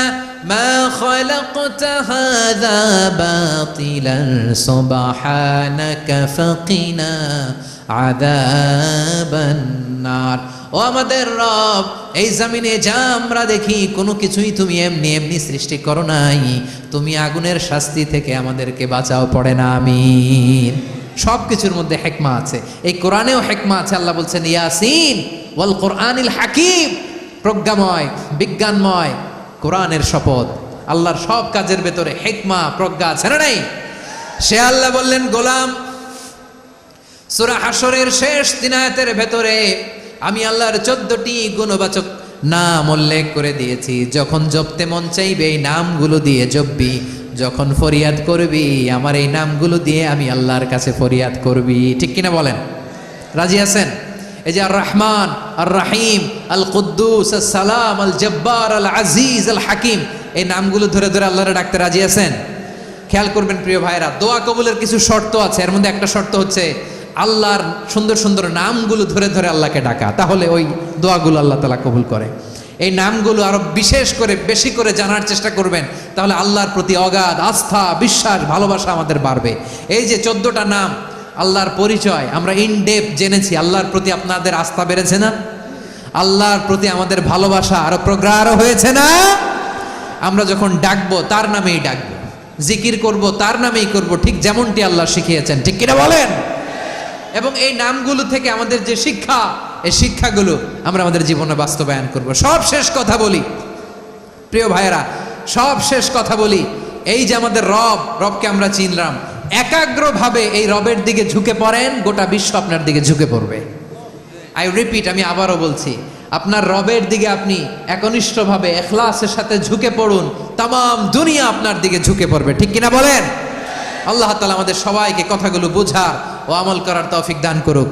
মা খালাকতা হাযা বাতিলান সুবহানাকা ফাকিনা আযাবান নার। ও আমাদের রব, এই জমিনে যা আমরা দেখি কোনো কিছুই তুমি এমনি এমনি সৃষ্টি করো নাই, তুমি আগুনের শাস্তি থেকে আমাদেরকে বাঁচাও, পড়ে না আমিন। সব কিছুর মধ্যে হিকমা আছে, এই কোরআনেও হিকমা আছে। আল্লাহ বলছেন ইয়াসিন ওয়াল কোরআনিল হাকিম, প্রজ্ঞাময়, বিজ্ঞানময় কোরআনের শপথ। আল্লাহর সব কাজের ভেতরে হিকমা প্রজ্ঞা আছে না নাই? সে আল্লাহ বললেন, গোলাম, সূরা হাশরের শেষ 3 আয়াতের ভেতরে আমি আল্লাহর 14টি গুণবাচক নাম উল্লেখ করে দিয়েছি। যখন জপতে মন চাইবে এই নামগুলো দিয়ে জপবি, যখন ফরিয়াদ করবি আমার এই নামগুলো দিয়ে আমি আল্লাহর কাছে ফরিয়াদ করবি। ঠিক কিনা বলেন? রাজি আছেন? এই যে আর রহমান, আর রাহিম, আল কুদ্দুস, আস সালাম, আল জব্বার, আল আজিজ, আল হাকিম, এই নামগুলো ধরে ধরে আল্লাহরে ডাকতে রাজি আছেন? খেয়াল করবেন প্রিয় ভাইরা, দোয়া কবুলের কিছু শর্ত আছে। এর মধ্যে একটা শর্ত হচ্ছে আল্লাহর সুন্দর সুন্দর নামগুলো ধরে ধরে আল্লাহকে ডাকা, তাহলে ওই দোয়াগুলো আল্লাহ তাআলা কবুল করে। এই নামগুলো আরো বিশেষ করে বেশি করে জানার চেষ্টা করবেন, তাহলে আল্লাহর প্রতি অগাধ আস্থা, বিশ্বাস, ভালোবাসা আমাদের বাড়বে। এই যে 14টা নাম আল্লাহর পরিচয় আমরা ইন ডেপথ জেনেছি, আল্লাহর প্রতি আপনাদের আস্থা বেড়েছে না? আল্লাহর প্রতি আমাদের ভালোবাসা আরো প্রগাঢ় হয়েছে না? আমরা যখন ডাকবো তার নামেই ডাকবো, জিকির করব তার নামেই করব, ঠিক যেমনটি আল্লাহ শিখিয়েছেন। ঠিক কিনা বলেন? এবং এই নামগুলো থেকে আমাদের যে শিক্ষা, এই শিক্ষাগুলো আমরা আমাদের জীবনে বাস্তবায়ন করব। সব শেষ কথা বলি প্রিয় ভাইয়েরা, সব শেষ কথা বলি, এই যে আমাদের রবকে আমরা চিনলাম, একাগ্রভাবে এই রবের দিকে ঝুঁকে পড়েন, গোটা বিশ্ব আপনার দিকে ঝুঁকে পড়বে। আই রিপিট, আমি আবারও বলছি, আপনার রবের দিকে আপনি একনিষ্ঠভাবে ইখলাসের সাথে ঝুঁকে পড়ুন, তামাম দুনিয়া আপনার দিকে ঝুঁকে পড়বে। ঠিক কিনা বলেন? আল্লাহ তাআলা আমাদের সবাইকে কথাগুলো বোঝার ও আমল করার তৌফিক দান করুক।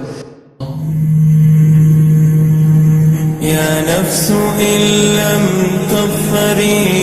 يا نفس إن لم تظفري